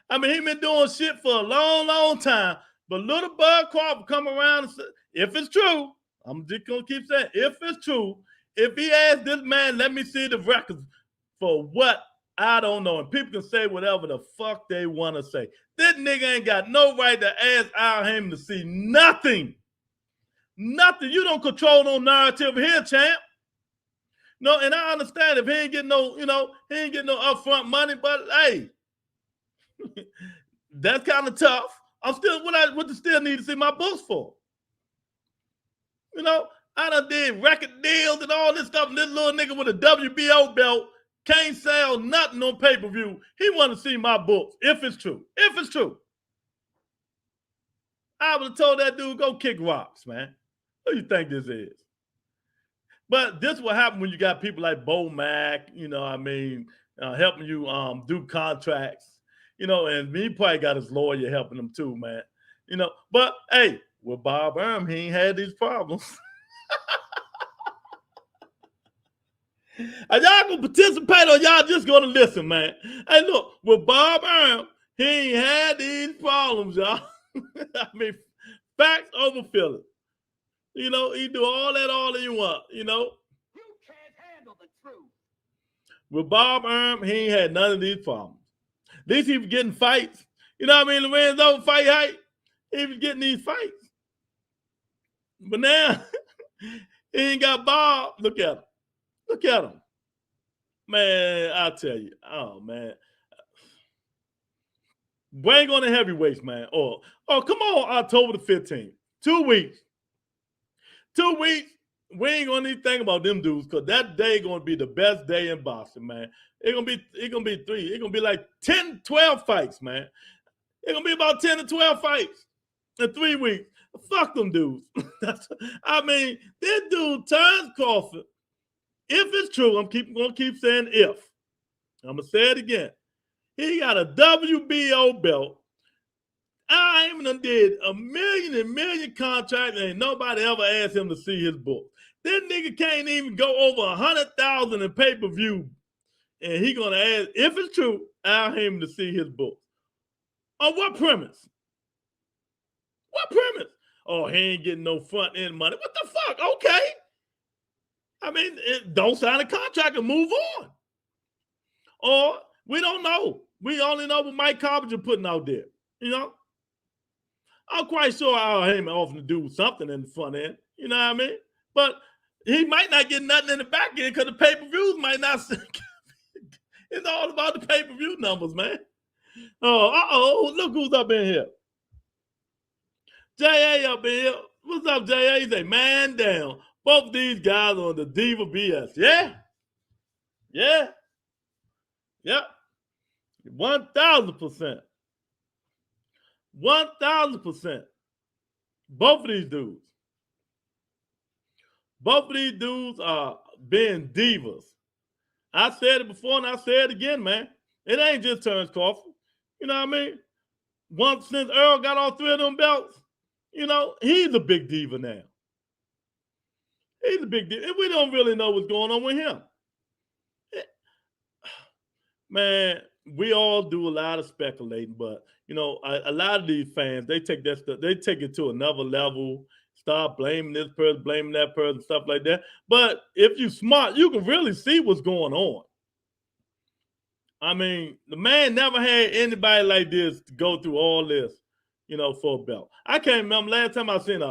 Speaker 2: I mean, he been doing shit for a long, long time. But little Bud Crawford come around and say, if it's true, I'm just gonna keep saying, if it's true, if he asked this man, let me see the records for what, I don't know. And people can say whatever the fuck they want to say. This nigga ain't got no right to ask Al Heyman to see nothing. Nothing. You don't control no narrative here, champ. No, and I understand if he ain't getting no, he ain't getting no upfront money, but hey, that's kind of tough. I'm still, what do still need to see my books for? You know, I done did record deals and all this stuff, and this little nigga with a WBO belt can't sell nothing on pay-per-view. He want to see my books, if it's true. If it's true. I would have told that dude, go kick rocks, man. What do you think this is? But this will happen when you got people like Bo Mack, you know, I mean, helping you do contracts, you know, and he probably got his lawyer helping him too, man. You know, but hey, with Bob Erm, he ain't had these problems. Are y'all gonna participate or y'all just gonna listen, man? Hey, look, with Bob Erm, he ain't had these problems, y'all. I mean, facts over feelings. You know, he do all that you want, you know.
Speaker 3: You can't handle the truth.
Speaker 2: With Bob Erm, he ain't had none of these problems. At least he was getting fights. You know what I mean? Lorenzo fight height. He was getting these fights. But now, he ain't got Bob. Look at him. Look at him. Man, I'll tell you. Oh, man. Bring on the heavyweights, man. Oh, come on, October the 15th. 2 weeks. 2 weeks. We ain't gonna need to think about them dudes because that day gonna be the best day in boxing, man. It's gonna be 3. It's gonna be like 10, 12 fights, man. It's gonna be about 10 to 12 fights in 3 weeks. Fuck them dudes. I mean, this dude, Terence Crawford, if it's true, I'm gonna keep saying if. I'm gonna say it again. He got a WBO belt. I even did a million contracts, and ain't nobody ever asked him to see his book. This nigga can't even go over 100,000 in pay-per-view, and he gonna ask, if it's true, Al Heyman to see his book. On what premise? What premise? Oh, he ain't getting no front end money. What the fuck? Okay. I mean, don't sign a contract and move on. Or we don't know. We only know what Mike Carpenter putting out there. You know? I'm quite sure Al Heyman offered to do something in the front end. You know what I mean? But he might not get nothing in the back end because the pay-per-views might not. It's all about the pay-per-view numbers, man. Oh, look who's up in here. J.A. up in here. What's up, J.A.? He's a man down. Both these guys on the Diva BS. Yeah. Yeah. Yep. 1,000%. 1,000%. Both of these dudes. Both of these dudes are being divas. I said it before and I say it again, man. It ain't just Terence Crawford. You know what I mean? Once since Earl got all 3 of them belts, you know, he's a big diva now. He's a big diva. And we don't really know what's going on with him. Man, we all do a lot of speculating, but you know, a lot of these fans, they take that stuff, they take it to another level, start blaming this person, blaming that person, stuff like that. But if you're smart, you can really see what's going on. I mean, the man never had anybody like this to go through all this, you know, for a belt. I can't remember last time I seen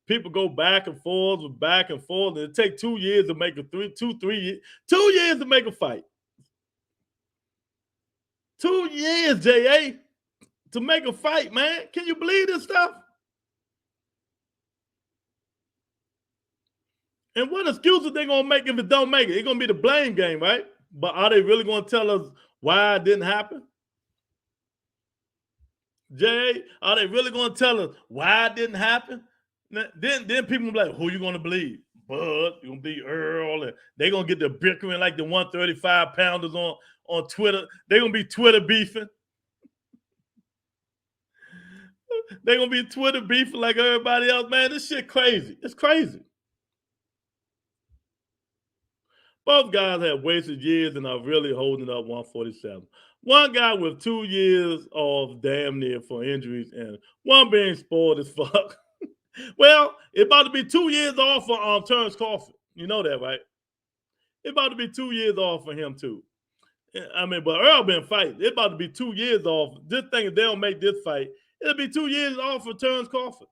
Speaker 2: people go back and forth, and it take 2 years to make 2 years to make a fight. 2 years, J.A., to make a fight, man. Can you believe this stuff? And what excuses they going to make if it don't make it? It's going to be the blame game, right? But are they really going to tell us why it didn't happen? J.A., are they really going to tell us why it didn't happen? Then people will be like, who you going to believe? Bud, you're going to be Earl. And they're going to get the bickering like the 135-pounders on Twitter. They're going to be Twitter beefing. They're going to be Twitter beefing like everybody else. Man, this shit crazy. It's crazy. Both guys have wasted years and are really holding up 147. One guy with 2 years off damn near for injuries and one being spoiled as fuck. Well, it's about to be 2 years off for Terence Crawford. You know that, right? It's about to be 2 years off for him, too. I mean, but Earl been fighting. It's about to be 2 years off. This thing, if they don't make this fight, it'll be 2 years off for Terence Crawford.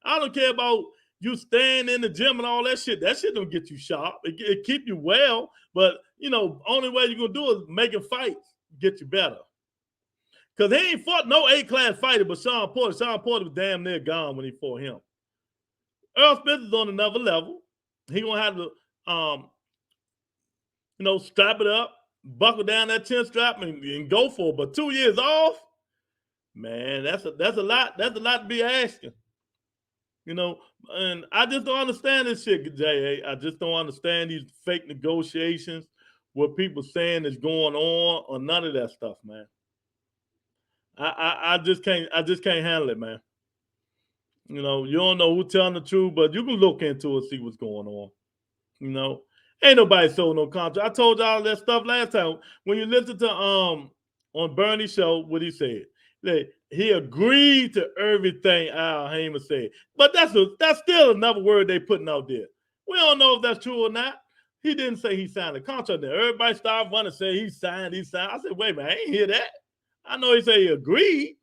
Speaker 2: I don't care about you staying in the gym and all that shit. That shit don't get you sharp. It keep you well, but, you know, only way you're going to do is making fights get you better. Because he ain't fought no A-class fighter but Sean Porter. Sean Porter was damn near gone when he fought him. Earl Spence is on another level. He going to have to, you know, strap it up, buckle down that chin strap and go for it. But 2 years off, Man, that's a lot. That's a lot to be asking. You know, and I just don't understand this shit, J.A. I just don't understand these fake negotiations, what people saying is going on, or none of that stuff, man. I just can't handle it, man. You know, you don't know who's telling the truth, but you can look into it, see what's going on. You know, ain't nobody sold no contract. I told y'all that stuff last time. When you listen to on Bernie's show, what he said, that he agreed to everything Al Heyman said. But that's still another word they putting out there. We don't know if that's true or not. He didn't say he signed a contract there. Everybody started running, say he signed. I said, wait a minute, I ain't hear that. I know he said he agreed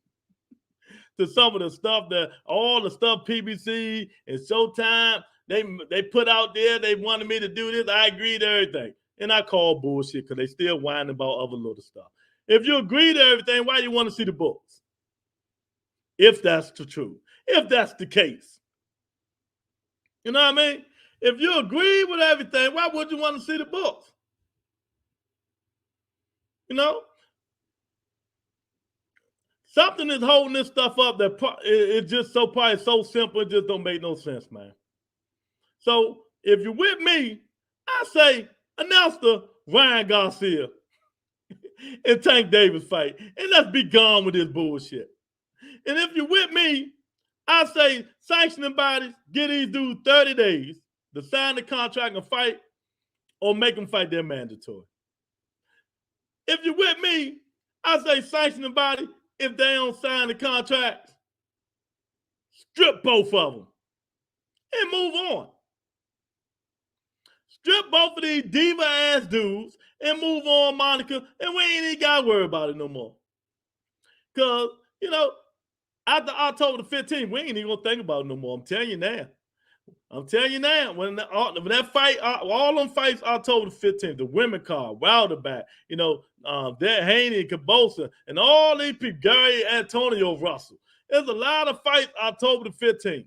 Speaker 2: to some of the stuff all the stuff PBC and Showtime, they put out there. They wanted me to do this. I agreed to everything. And I call bullshit because they still whining about other little stuff. If you agree to everything, why do you want to see the books? If that's the truth. If that's the case. You know what I mean? If you agree with everything, why would you want to see the books? You know? Something is holding this stuff up that it's just probably so simple, it just don't make no sense, man. So if you're with me, I say announce the Ryan Garcia and Tank Davis fight, and let's be gone with this bullshit. And if you're with me, I say sanctioning bodies, give these dudes 30 days to sign the contract and fight, or make them fight their mandatory. If you're with me, I say sanctioning body, if they don't sign the contracts, strip both of them and move on. Strip both of these diva-ass dudes and move on, Monica, and we ain't even got to worry about it no more. Because, you know, after October the 15th, we ain't even going to think about it no more. I'm telling you now. When that fight, all them fights October the 15th, the women card, Wilderback, you know, that Haney and Cabosa, and all these people, Gary Antonio Russell. There's a lot of fights October the 15th.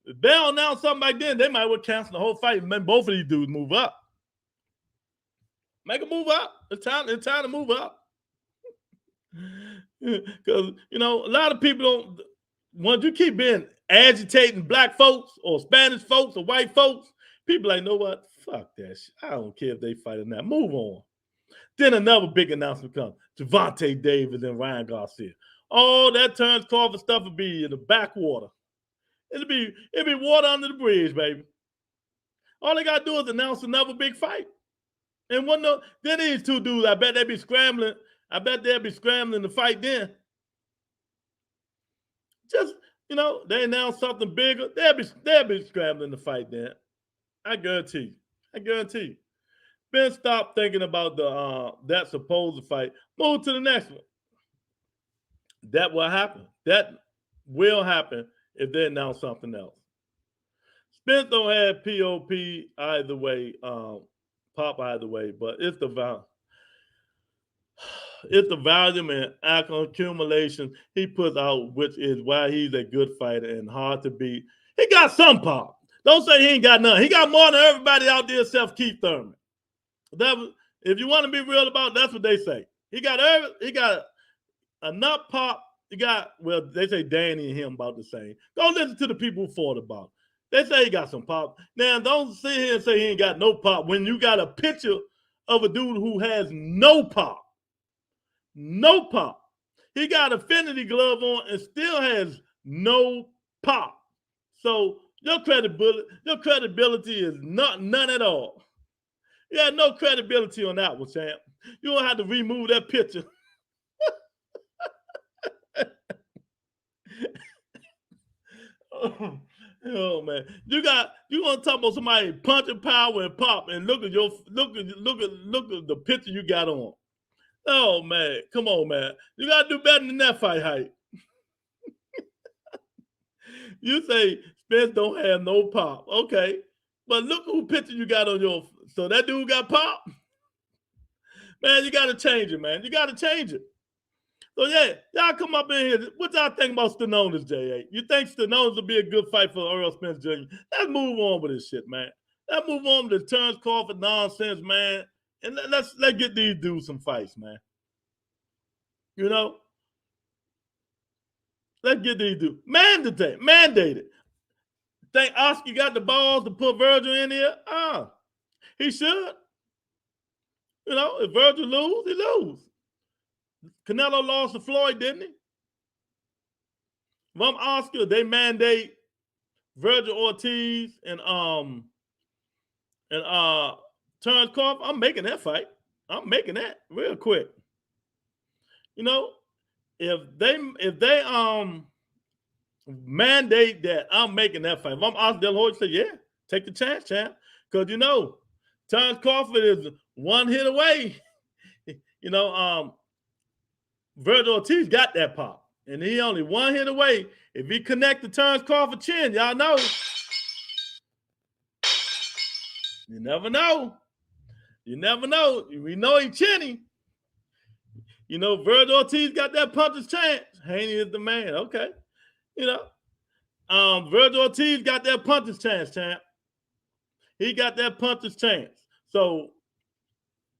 Speaker 2: If they don't announce something like then, they might well cancel the whole fight and make both of these dudes move up. Make them move up. It's time to move up. Because, you know, a lot of people don't, once you keep being agitating black folks or Spanish folks or white folks, people like, know what? Fuck that shit. I don't care if they fight or not. Move on. Then another big announcement comes. Gervonta Davis and Ryan Garcia. Oh, that turns Crawford stuff will be in the backwater. It'll be water under the bridge, baby. All they gotta do is announce another big fight. And then these two dudes, I bet they'll be scrambling. I bet they'll be scrambling to fight then. Just, you know, they announce something bigger, they'll be scrambling to fight then. I guarantee you. Ben, stop thinking about that supposed fight. Move to the next one. That will happen. That will happen if they announce something else. Spence don't have POP either way, pop either way, but it's the volume. It's the volume and accumulation he puts out, which is why he's a good fighter and hard to beat. He got some pop. Don't say he ain't got none. He got more than everybody out there except Keith Thurman. If you want to be real about it, that's what they say. He got enough pop. They say Danny and him about the same. Don't listen to the people who fought about it. They say he got some pop. Now, don't sit here and say he ain't got no pop when you got a picture of a dude who has no pop. No pop. He got Affinity glove on and still has no pop. So your credibility is none at all. You had no credibility on that one, champ. You don't have to remove that picture. Oh man, you want to talk about somebody punching power and pop, and look at the picture you got on. Oh man, come on, man. You gotta do better than that fight hype. You say Spence don't have no pop. Okay. But look who picture you got on your. So that dude got pop? Man, you gotta change it, man. You gotta change it. So yeah, y'all come up in here. What y'all think about Stanonis, J.A.? You think Stanonis will be a good fight for Earl Spence Jr.? Let's move on with this shit, man. Let's move on with the Terrence Crawford nonsense, man. And let's get these dudes some fights, man. You know? Let's get these dudes. Mandated. Think Oscar got the balls to put Virgil in here? He should. You know, if Virgil lose, he lose. Canelo lost to Floyd, didn't he? If I'm Oscar, they mandate Virgil Ortiz and Terrence Crawford. I'm making that fight. I'm making that real quick. You know, if they mandate that, I'm making that fight. If I'm Oscar De La Hoya, say, yeah, take the chance, champ. Because you know, Terrence Crawford is one hit away. You know, Virgil Ortiz got that pop. And he only one hit away. If he connect the Terrence Crawford chin, y'all know. You never know. You never know. We know he chinny. You know, Virgil Ortiz got that puncher's chance. Haney is the man. Okay. You know, Virgil Ortiz got that puncher's chance, champ. He got that puncher's chance. So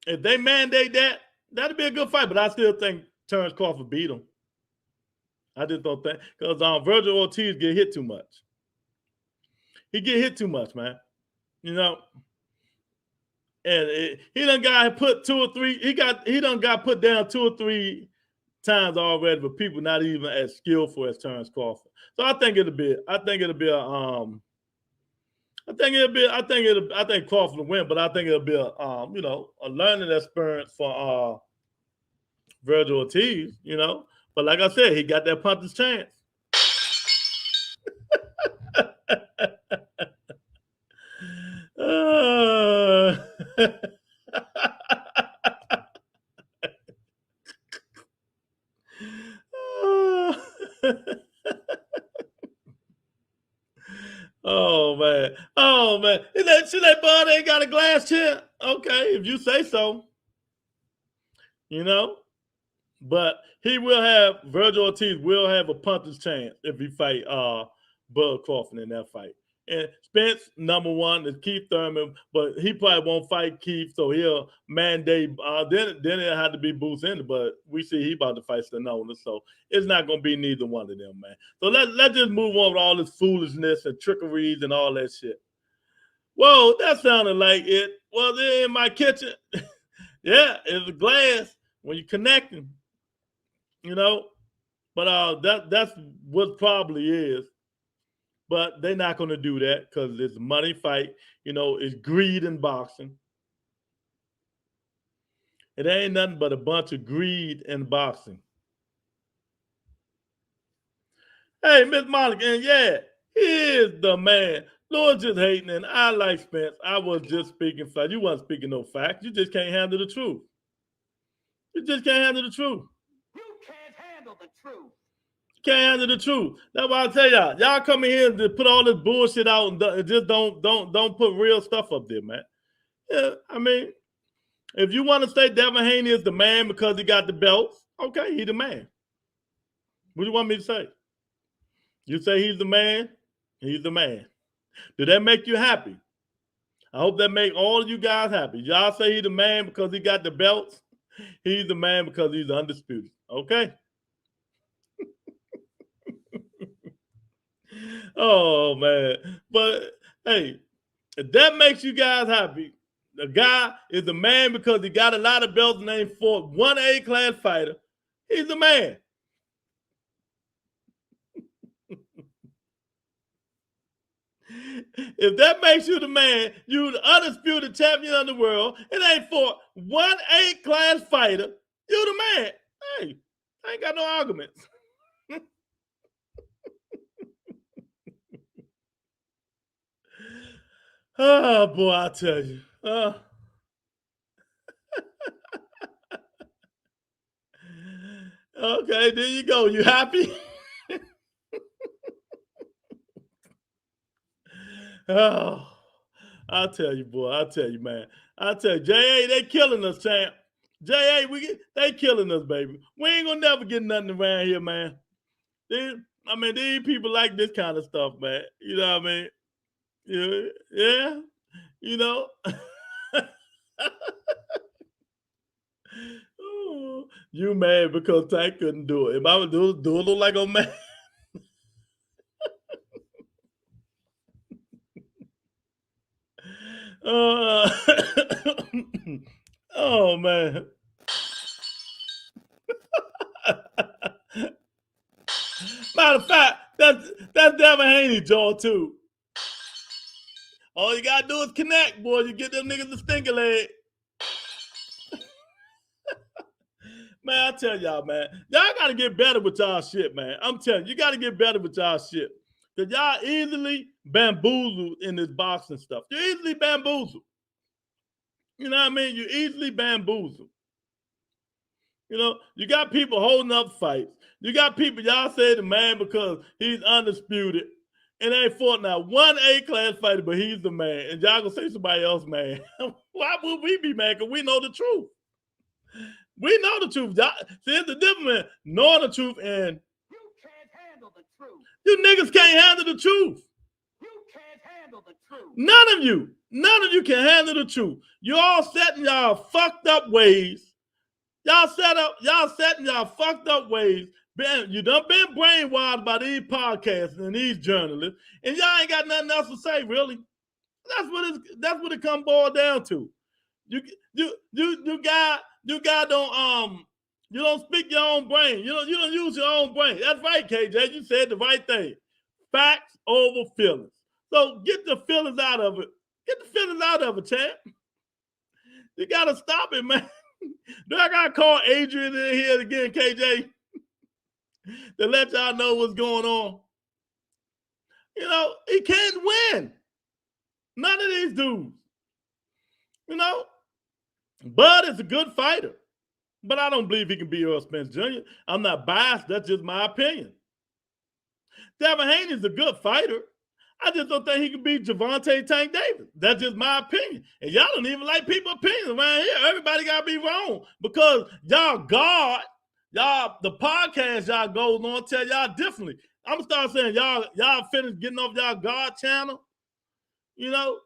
Speaker 2: if they mandate that, that'd be a good fight. But I still think Terrence Crawford beat him. I just don't think, because Virgil Ortiz get hit too much. He get hit too much, man. You know, and he done got put 2 or 3. He done got put down 2 or 3 times already, but people not even as skillful as Terrence Crawford. So I think Crawford will win, but I think it'll be a learning experience for Virgil Ortiz, you know. But like I said, he got that puncher's chance. Oh man. See that bud ain't got a glass chair? Okay, if you say so. You know? But Virgil Ortiz will have a puncher's chance if he fight Bud Crawford in that fight. And Spence, number 1, is Keith Thurman, but he probably won't fight Keith, so he'll mandate. Then it'll have to be Boots in it, but we see he about to fight Stenola, so it's not going to be neither one of them, man. So let's just move on with all this foolishness and trickeries and all that shit. Whoa, that sounded like it was in my kitchen. Yeah, it's a glass when you connect them, you know. But that's what probably is. But they're not going to do that because it's a money fight. You know, it's greed in boxing. It ain't nothing but a bunch of greed in boxing. Hey, Miss Monica, yeah, he is the man. Lord just hating, and I like Spence. I was just speaking facts. You wasn't speaking no facts. You just can't handle the truth. You just can't handle the truth.
Speaker 3: You can't handle the truth.
Speaker 2: Can't handle the truth. That's why I tell y'all come in here and put all this bullshit out and just don't put real stuff up there, man. Yeah, I mean, if you want to say Devin Haney is the man because he got the belts, okay, he the man. What do you want me to say? You say he's the man, he's the man. Did that make you happy? I hope that make all of you guys happy. Y'all say he's the man because he got the belts. He's the man because he's undisputed. Okay? Oh, man. But, hey, if that makes you guys happy, the guy is the man because he got a lot of belts named for one A-class fighter. He's the man. If that makes you the man, you the undisputed champion of the world, it ain't for one A-class fighter, you the man. Hey, I ain't got no arguments. Oh, boy, I tell you. Okay, there you go. You happy? Oh, I tell you, boy. I tell you, man. I tell you, J.A., they killing us, champ. J.A., they killing us, baby. We ain't gonna never get nothing around here, man. These people like this kind of stuff, man. You know what I mean? Yeah. You know? Ooh, you mad because Tank couldn't do it. If I would do it look like I'm mad. Oh man. Matter of fact, that's Devin Haney, Joel, too. All you gotta do is connect, boy. You get them niggas the stinker leg. Man, I tell y'all, man. Y'all gotta get better with y'all shit, man. I'm telling you, you gotta get better with y'all shit. Cause y'all easily bamboozled in this boxing stuff. You're easily bamboozled. You know what I mean? You're easily bamboozled. You know, you got people holding up fights. You got people, y'all say the man because he's undisputed. And ain't fought now one A-class fighter, but he's the man. And y'all gonna say somebody else, man. Why would we be mad? Because we know the truth. We know the truth. Y'all, see, it's the difference in knowing the truth and
Speaker 3: You can't handle the truth.
Speaker 2: you niggas can't handle the truth.
Speaker 3: You can't handle the truth.
Speaker 2: None of you can handle the truth. You all set in y'all fucked up ways. Y'all set in y'all fucked up ways. You done been brainwashed by these podcasts and these journalists, and y'all ain't got nothing else to say, really. That's what it come boiled down to. You don't speak your own brain. You don't use your own brain. That's right, KJ. You said the right thing. Facts over feelings. So get the feelings out of it. Get the feelings out of it, champ. You gotta stop it, man. Do I gotta call Adrian in here again, KJ, to let y'all know what's going on? You know, he can't win. None of these dudes. You know, Bud is a good fighter, but I don't believe he can be Earl Spence Jr. I'm not biased. That's just my opinion. Devin Haney is a good fighter. I just don't think he can beat Gervonta Tank Davis. That's just my opinion. And y'all don't even like people's opinions around here. Everybody got to be wrong because y'all the podcast y'all goes on tell y'all differently. I'm going to start saying y'all finished getting off y'all God channel. You know,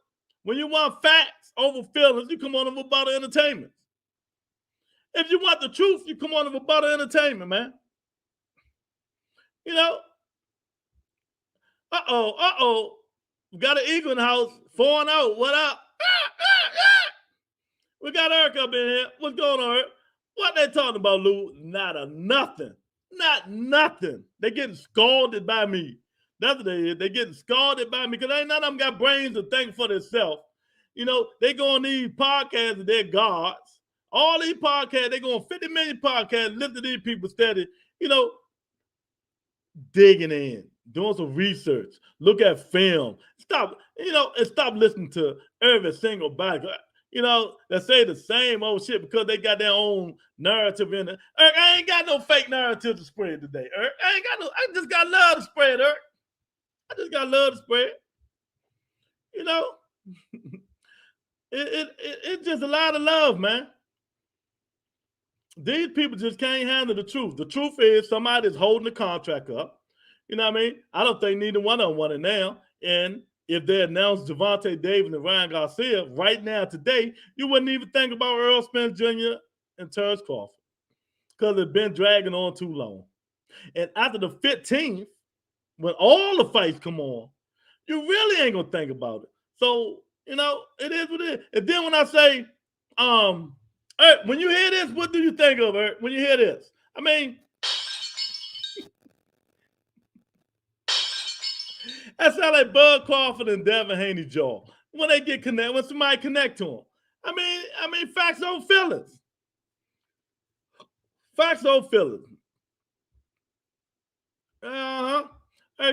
Speaker 2: when you want facts over feelings, you come on with Butter Entertainment. If you want the truth, you come on with Butter Entertainment, man. You know, we got an eagle in the house, 4-0. What up? We got Eric up in here. What's going on, Eric? What they talking about, Lou? Not a nothing. Not nothing. They getting scalded by me. That's what they is. They getting scalded by me because ain't none of them got brains to think for themselves. You know, they go on these podcasts and they're gods. All these podcasts, they go on 50 million podcasts, listen to these people steady, you know, digging in, doing some research, look at film. Stop listening to every single body. You know, that say the same old shit because they got their own narrative in it. Eric, I ain't got no fake narrative to spread today, Eric. I just got love to spread, Eric. I just got love to spread. You know, it's just a lot of love, man. These people just can't handle the truth. The truth is somebody's holding the contract up. You know what I mean? I don't think neither one of them want it now. And if they announced Gervonta Davis and Ryan Garcia right now today, you wouldn't even think about Earl Spence Jr. and Terrence Crawford because it's been dragging on too long. And after the 15th, when all the fights come on, you really ain't going to think about it. So, you know, it is what it is. And then when I say, Eric, when you hear this, what do you think of, Eric, when you hear this? I mean, that sounds like Bud Crawford and Devin Haney jaw. When they get connected, when somebody connect to them. I mean, facts over feelings. Facts over feelings. I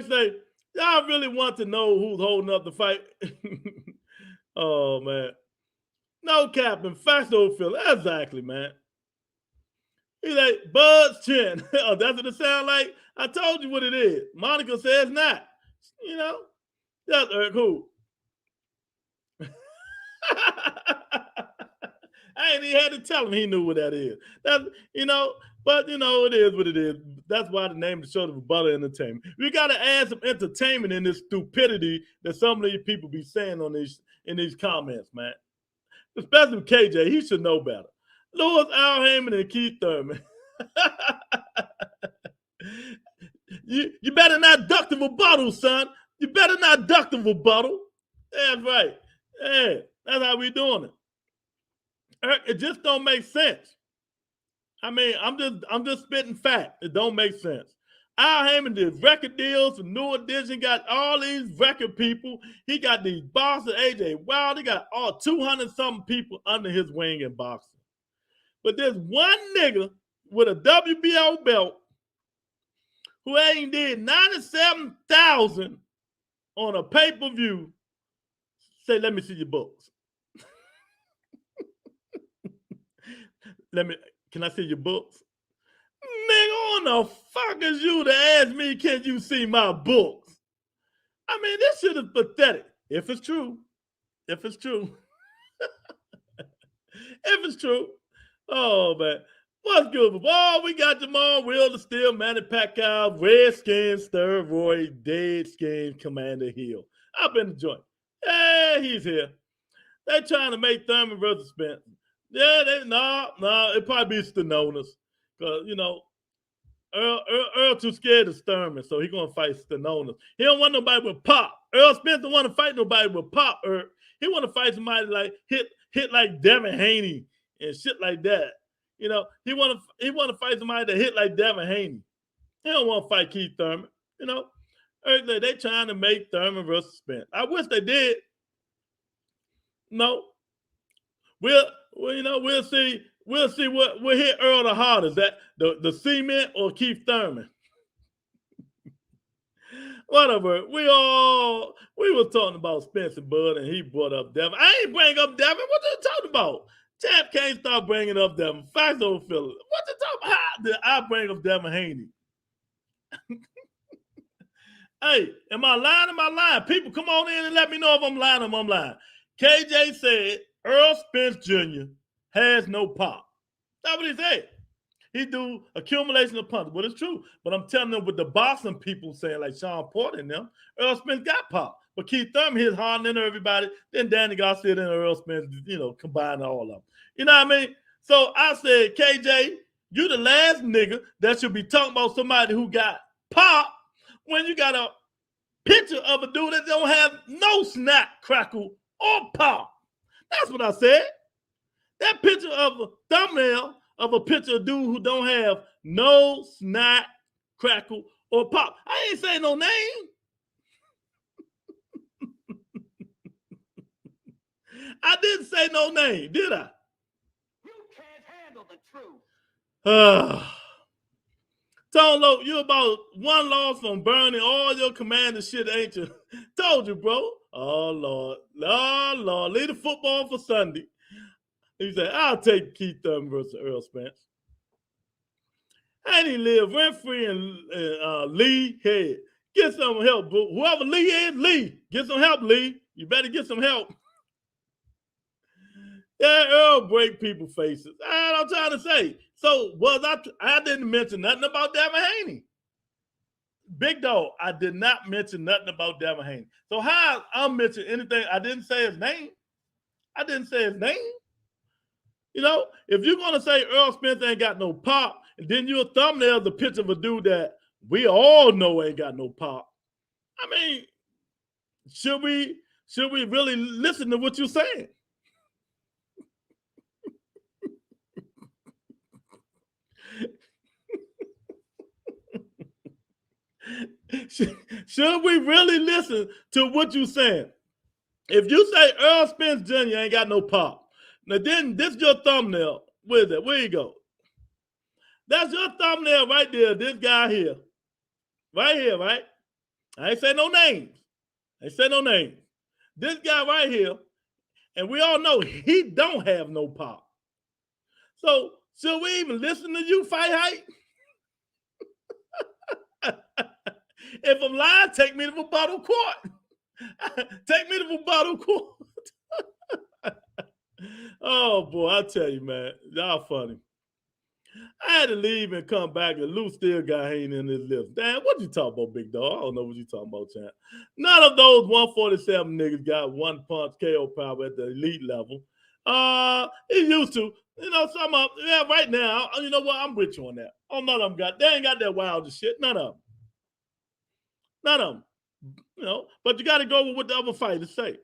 Speaker 2: say, y'all really want to know who's holding up the fight? Oh, man. No capping. Facts over feelings. Exactly, man. He's like, Bud's chin. Oh, that's what it sounds like? I told you what it is. Monica says not. You know? That's Eric who? I ain't even had to tell him he knew what that is. That's, you know, but, you know, it is what it is. That's why the name of the show is Butter Entertainment. We got to add some entertainment in this stupidity that some of these people be saying on in these comments, man. Especially with KJ. He should know better. Louis Al Heyman and Keith Thurman. You better not duck the rebuttal, son. You better not duck the rebuttal. That's right. Yeah. That's how we doing it. It just don't make sense. I mean, I'm just spitting fact. It don't make sense. Al Heyman did record deals for New Edition, got all these record people. He got these boxers, AJ Wild. He got all 200-something people under his wing in boxing. But there's one nigga with a WBO belt who ain't did 97,000 on a pay-per-view. Say, let me see your books. Can I see your books? Nigga, on the fuck is you to ask me, can you see my books? I mean, this shit is pathetic. If it's true. If it's true. If it's true. Oh, man. What's good? Oh, we got Jamal Will, the Steel, Manny Pacquiao, Redskins, Steroid, Dead Skin, Commander Hill. I've been enjoying. Yeah, he's here. They trying to make Thurman versus Spence. Yeah, it probably be Stenonas. Because, you know, Earl too scared of Thurman, so he going to fight Stenonas. He don't want nobody with pop. Earl Spence don't want to fight nobody with pop. He want to fight somebody like hit like Devin Haney and shit like that. You know, he want to fight somebody that hit like Devin Haney. He don't want to fight Keith Thurman. You know, they trying to make Thurman versus Spence. I wish they did. No, we'll see. We'll see what will hit Earl the hardest, that the Cement or Keith Thurman. Whatever. We were talking about Spence and Bud, and he brought up Devin. I ain't bring up Devin. What you talking about? Champ can't start bringing up Devin. Facts over Philly. What you talking about? How did I bring up Devin Haney? Hey, am I lying? Am I lying? People, come on in and let me know if I'm lying or I'm lying. KJ said Earl Spence Jr. has no pop. That's what he said. He do accumulation of punches. But it's true. But I'm telling them with the boxing people saying, like Sean Porter and them, Earl Spence got pop. But Keith Thurman hit harder than everybody. Then Danny Garcia and Earl Spence, combined all of them. You know what I mean? So I said, KJ, you the last nigga that should be talking about somebody who got pop when you got a picture of a dude that don't have no snap, crackle, or pop. That's what I said. That picture of a thumbnail of a picture of dude who don't have no snap, crackle, or pop. I ain't saying no name. I didn't say no name, did I?
Speaker 3: You can't handle the truth.
Speaker 2: Tone Low, you about one loss from burning all your commander shit, ain't you? Told you, bro. Oh, Lord. Oh, Lord. Leave the football for Sunday. He said, I'll take Keith Thurman versus Earl Spence. And he live rent-free in Lee head. Get some help, bro. Whoever Lee is, Lee. Get some help, Lee. You better get some help. Yeah, Earl break people's faces. That's what I'm trying to say. So I didn't mention nothing about Devin Haney. Big dog, I did not mention nothing about Devin Haney. So how I'm mentioning anything, I didn't say his name. I didn't say his name. You know, if you're going to say Earl Spence ain't got no pop, and then your thumbnail is a picture of a dude that we all know ain't got no pop. I mean, should we really listen to what you're saying? Should we really listen to what you're saying? If you say Earl Spence Jr. ain't got no pop, now then this your thumbnail. Where is that? Where you go? That's your thumbnail right there. This guy here. Right here, right? I ain't say no names. I ain't say no names. This guy right here, and we all know he don't have no pop. So should we even listen to you, Fight Hype? If I'm lying, take me to rebuttal court. Take me to rebuttal court. Oh, boy, I tell you, man, y'all funny. I had to leave and come back, and Lou still got Haney in his lips. Damn, what you talking about, big dog? I don't know what you talking about, champ. None of those 147 niggas got one punch KO power at the elite level. He used to. You know, some of them, yeah, right now, you know what? I'm with you on that. Oh, none of them got, they ain't got that wild shit. None of them. None of them. You know, but you got to go with what the other fighters say.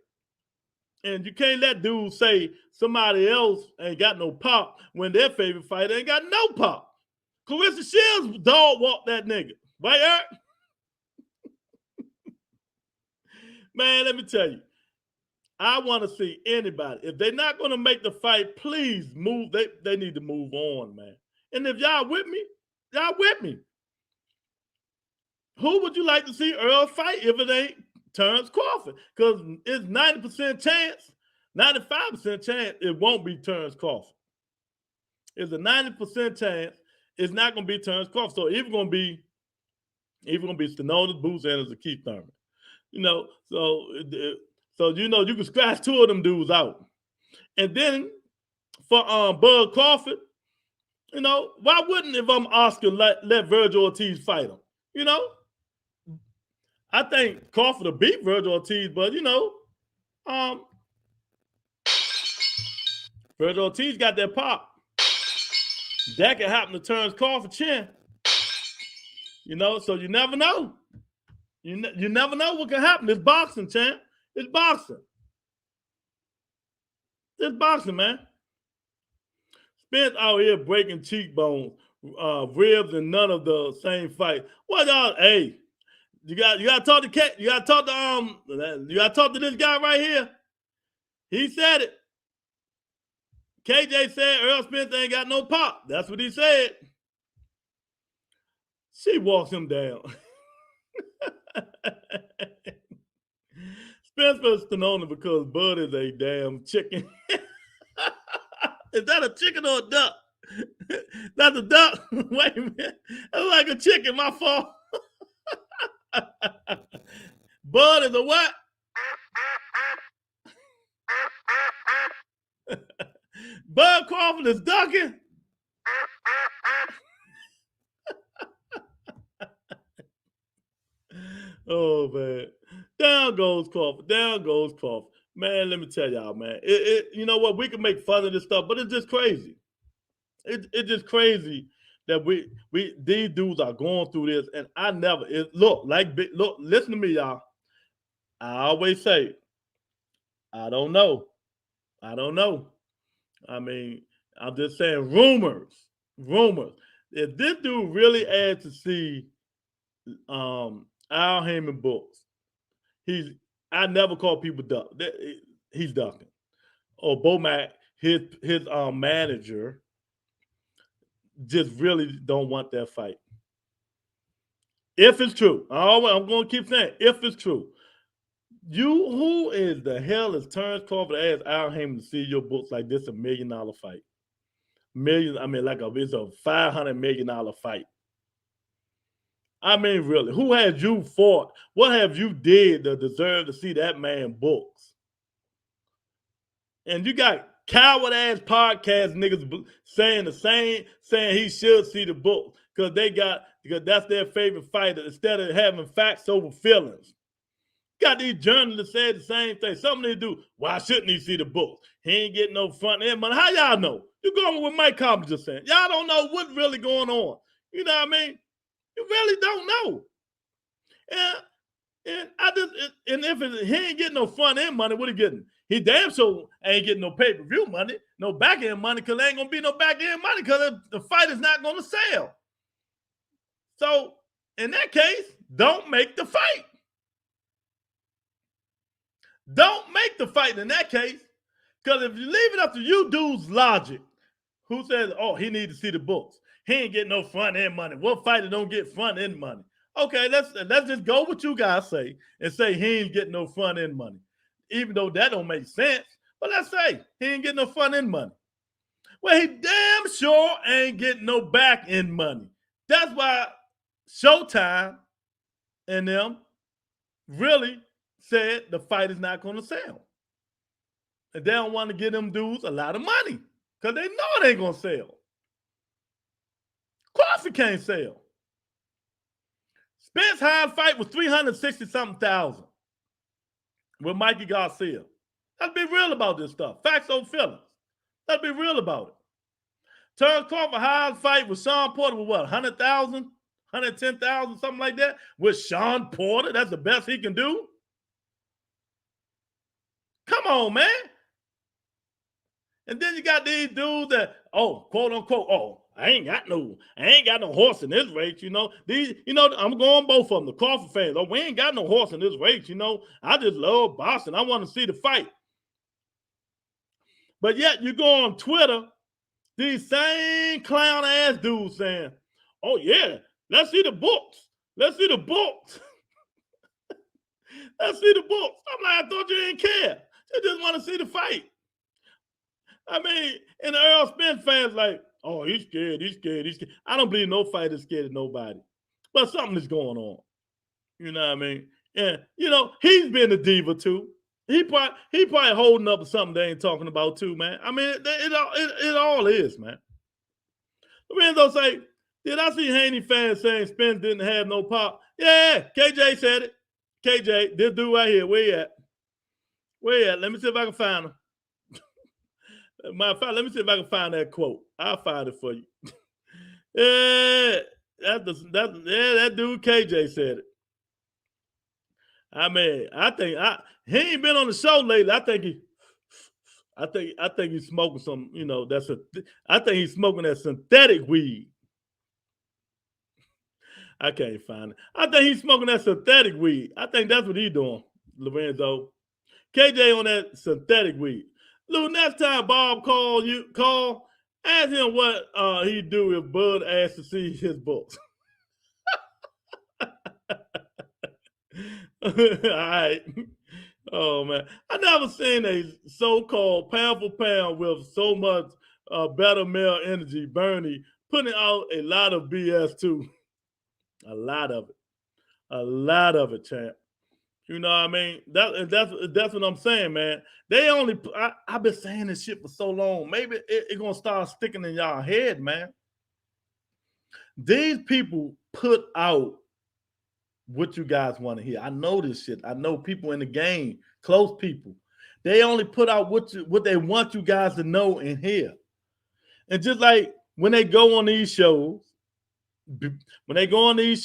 Speaker 2: And you can't let dudes say somebody else ain't got no pop when their favorite fighter ain't got no pop. Clarissa Shields dog walked that nigga. Right, Eric? Man, let me tell you. I want to see anybody. If they're not going to make the fight, please move. They need to move on, man. And if y'all with me, y'all with me. Who would you like to see Earl fight if it ain't Terrence Crawford? Because it's 90% chance, 95% chance it won't be Terrence Crawford. It's a 90% chance it's not going to be Terrence Crawford. So even going to be Stenonis, Boots, and Keith Thurman. You know, so you know you can scratch two of them dudes out. And then for Bud Crawford, you know, why wouldn't, if I'm Oscar, let Virgil Ortiz fight him? You know? I think Crawford will beat Virgil Ortiz, but you know, Virgil Ortiz got that pop. That could happen to Terrence Crawford chin. You know, so you never know. You never know what can happen. It's boxing, champ. It's boxing. It's boxing, man. Spence out here breaking cheekbones, ribs, and none of the same fight. What y'all? Hey, you got to talk to Kat. You got to talk to this guy right here. He said it. KJ said Earl Spence ain't got no pop. That's what he said. She walks him down. Spence versus Stenonis because Bud is a damn chicken. Is that a chicken or a duck? That's a duck. Wait a minute. That's like a chicken, my fault. Bud is a what? Bud Crawford is ducking. Oh, man. Down goes Crawford. Down goes Crawford. Man, let me tell y'all, man. You know what? We can make fun of this stuff, but it's just crazy. It's just crazy that these dudes are going through this, and I never. Look, listen to me, y'all. I always say, I don't know. I don't know. I mean, I'm just saying rumors. If this dude really had to see Al Heyman books, I never call people duck. He's ducking. Or Bomac, his manager, just really don't want that fight. If it's true, I'm going to keep saying, if it's true, who is the hell is Terrence Crawford asked Al Heyman to see your books like this $1 million fight? Millions, I mean, it's a $500 million fight. I mean, really, who has you fought? What have you did to deserve to see that man books? And you got coward-ass podcast niggas saying he should see the book because that's their favorite fighter instead of having facts over feelings. Got these journalists saying the same thing. Some of them do. Why shouldn't he see the books? He ain't getting no front end money. How y'all know? You're going with Mike Cobbs just saying. Y'all don't know what's really going on. You know what I mean? You really don't know. And if he ain't getting no front end money, what he getting? He damn sure ain't getting no pay-per-view money, no back end money, because there ain't gonna be no back end money because the fight is not gonna sell. So in that case, don't make the fight. Don't make the fight in that case, because if you leave it up to you dudes' logic, who says, oh, he need to see the books? He ain't getting no front end money. What fighter don't get front end money? Okay, let's just go what you guys say and say he ain't getting no front end money, even though that don't make sense. But let's say he ain't getting no front end money. Well, he damn sure ain't getting no back end money. That's why Showtime and them really said the fight is not going to sell. And they don't want to give them dudes a lot of money because they know it ain't going to sell. Crawford can't sell. Spence Hyde fight was 360-something thousand with Mikey Garcia. Let's be real about this stuff. Facts over feelings. Let's be real about it. Terrence Crawford Hyde fight with Sean Porter with what, 100,000, 110,000, something like that? With Sean Porter, that's the best he can do? Come on, man. And then you got these dudes that, quote unquote, I ain't got no horse in this race, These, I'm going both of them, the Crawford fans. We ain't got no horse in this race, I just love boxing. I want to see the fight. But yet you go on Twitter, these same clown ass dudes saying, oh yeah, let's see the books. Let's see the books. Let's see the books. I'm like, I thought you didn't care. You just want to see the fight. I mean, and the Earl Spence fans like, oh, he's scared. I don't believe no fighter's scared of nobody. But something is going on. You know what I mean? And, he's been a diva too. He probably holding up something they ain't talking about too, man. I mean, it all is, man. Lorenzo say, did I see Haney fans saying Spence didn't have no pop? Yeah, KJ said it. KJ, this dude right here, where you at? Where you at? Let me see if I can find him. Let me see if I can find that quote. I'll find it for you. That dude KJ said it. I mean, he ain't been on the show lately. I think he's smoking some, I think he's smoking that synthetic weed. I can't find it. I think he's smoking that synthetic weed. I think that's what he's doing, Lorenzo. KJ on that synthetic weed. Lou, next time Bob call, ask him what he do if Bud asks to see his books. All right. Oh, man. I never seen a so-called pound for pound with so much better male energy, Bernie, putting out a lot of BS too. A lot of it, champ. You know what I mean? That's what I'm saying, man. I've been saying this shit for so long. Maybe it's gonna start sticking in y'all head, man. These people put out what you guys want to hear. I know this shit. I know people in the game, close people. They only put out what they want you guys to know and hear. And just like when they go on these shows, and on these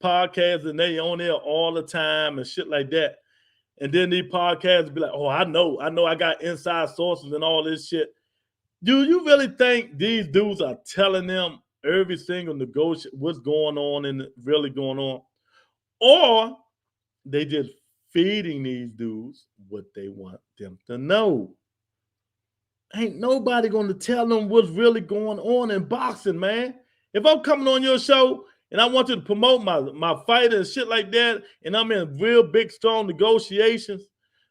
Speaker 2: podcasts and they on there all the time and shit like that, and then these podcasts be like, oh, I know I got inside sources and all this shit. Do you really think these dudes are telling them every single negotiation what's going on and really going on? Or they just feeding these dudes what they want them to know? Ain't nobody going to tell them what's really going on in boxing, man. If I'm coming on your show and I want you to promote my fighter and shit like that, and I'm in real big, strong negotiations,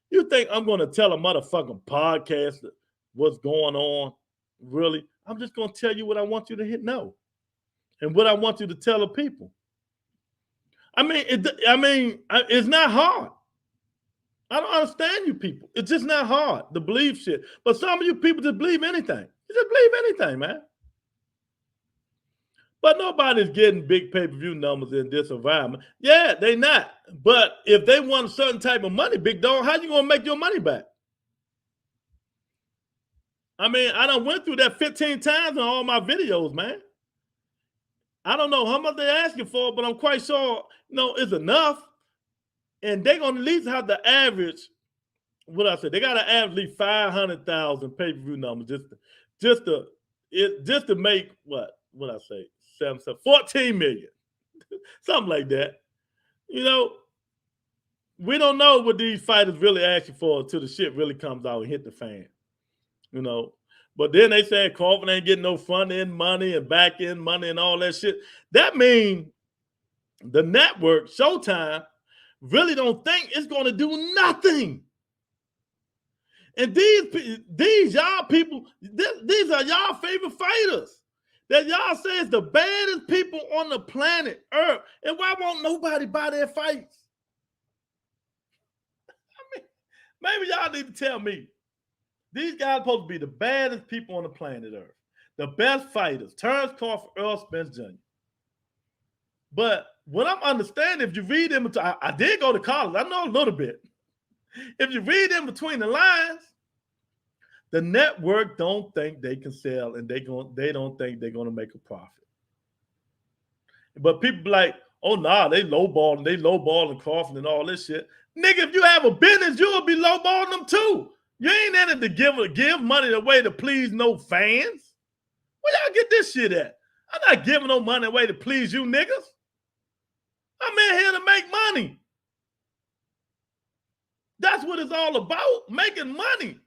Speaker 2: you think I'm going to tell a motherfucking podcaster what's going on? Really? I'm just going to tell you what I want you to know and what I want you to tell the people. I mean, it's not hard. I don't understand you people. It's just not hard to believe shit. But some of you people just believe anything. You just believe anything, man. But nobody's getting big pay-per-view numbers in this environment. Yeah, they not. But if they want a certain type of money, big dog, how you going to make your money back? I mean, I done went through that 15 times in all my videos, man. I don't know how much they're asking for, but I'm quite sure, it's enough. And they're going to at least have the average, they got to average 500,000 pay-per-view numbers just to make, 14 million, something like that. We don't know what these fighters really asking for until the shit really comes out and hit the fan, But then they say Crawford ain't getting no front end money and back end money and all that shit. That means the network, Showtime, really don't think it's going to do nothing. And these y'all people, these are y'all favorite fighters that y'all say is the baddest people on the planet Earth. And why won't nobody buy their fights? I mean, maybe y'all need to tell me. These guys are supposed to be the baddest people on the planet Earth. The best fighters. Terrence Crawford, Earl Spence Jr. But what I'm understanding, if you read in between, I did go to college. I know a little bit. If you read in between the lines, the network don't think they can sell and they don't think they're going to make a profit. But people be like, oh, nah, they lowballing Crawford and all this shit. Nigga, if you have a business, you'll be lowballing them too. You ain't in it to give money away to please no fans. Where y'all get this shit at? I'm not giving no money away to please you niggas. I'm in here to make money. That's what it's all about, making money.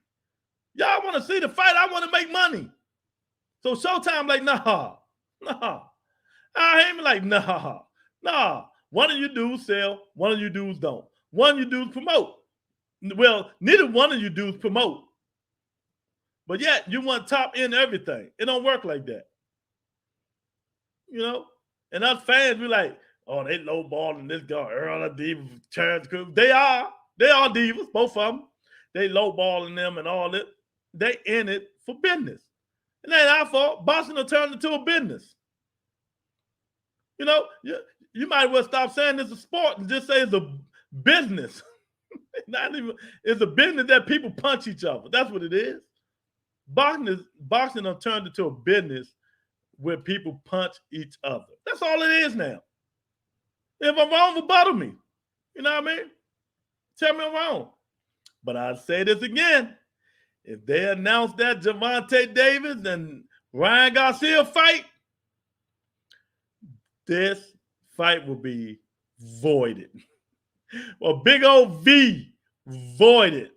Speaker 2: Y'all want to see the fight, I want to make money. So Showtime like, nah. I ain't like, nah. One of you dudes sell, one of you dudes don't. One of you dudes promote. Well, neither one of you dudes promote. But yet, you want top end everything. It don't work like that. You know? And us fans, we like, oh, they lowballing this guy, Earl, Diva, Terrence Crews. They are divas, both of them. They lowballing them and all that. They in it for business. It ain't our fault. Boxing will turn into a business. You know, you might well stop saying it's a sport and just say it's a business. It's a business that people punch each other. That's what it is. Boxing will turn into a business where people punch each other. That's all it is now. If I'm wrong, rebuttal me. You know what I mean? Tell me I'm wrong. But I'll say this again. If they announce that Gervonta Davis and Ryan Garcia fight, this fight will be voided. A big old V, voided.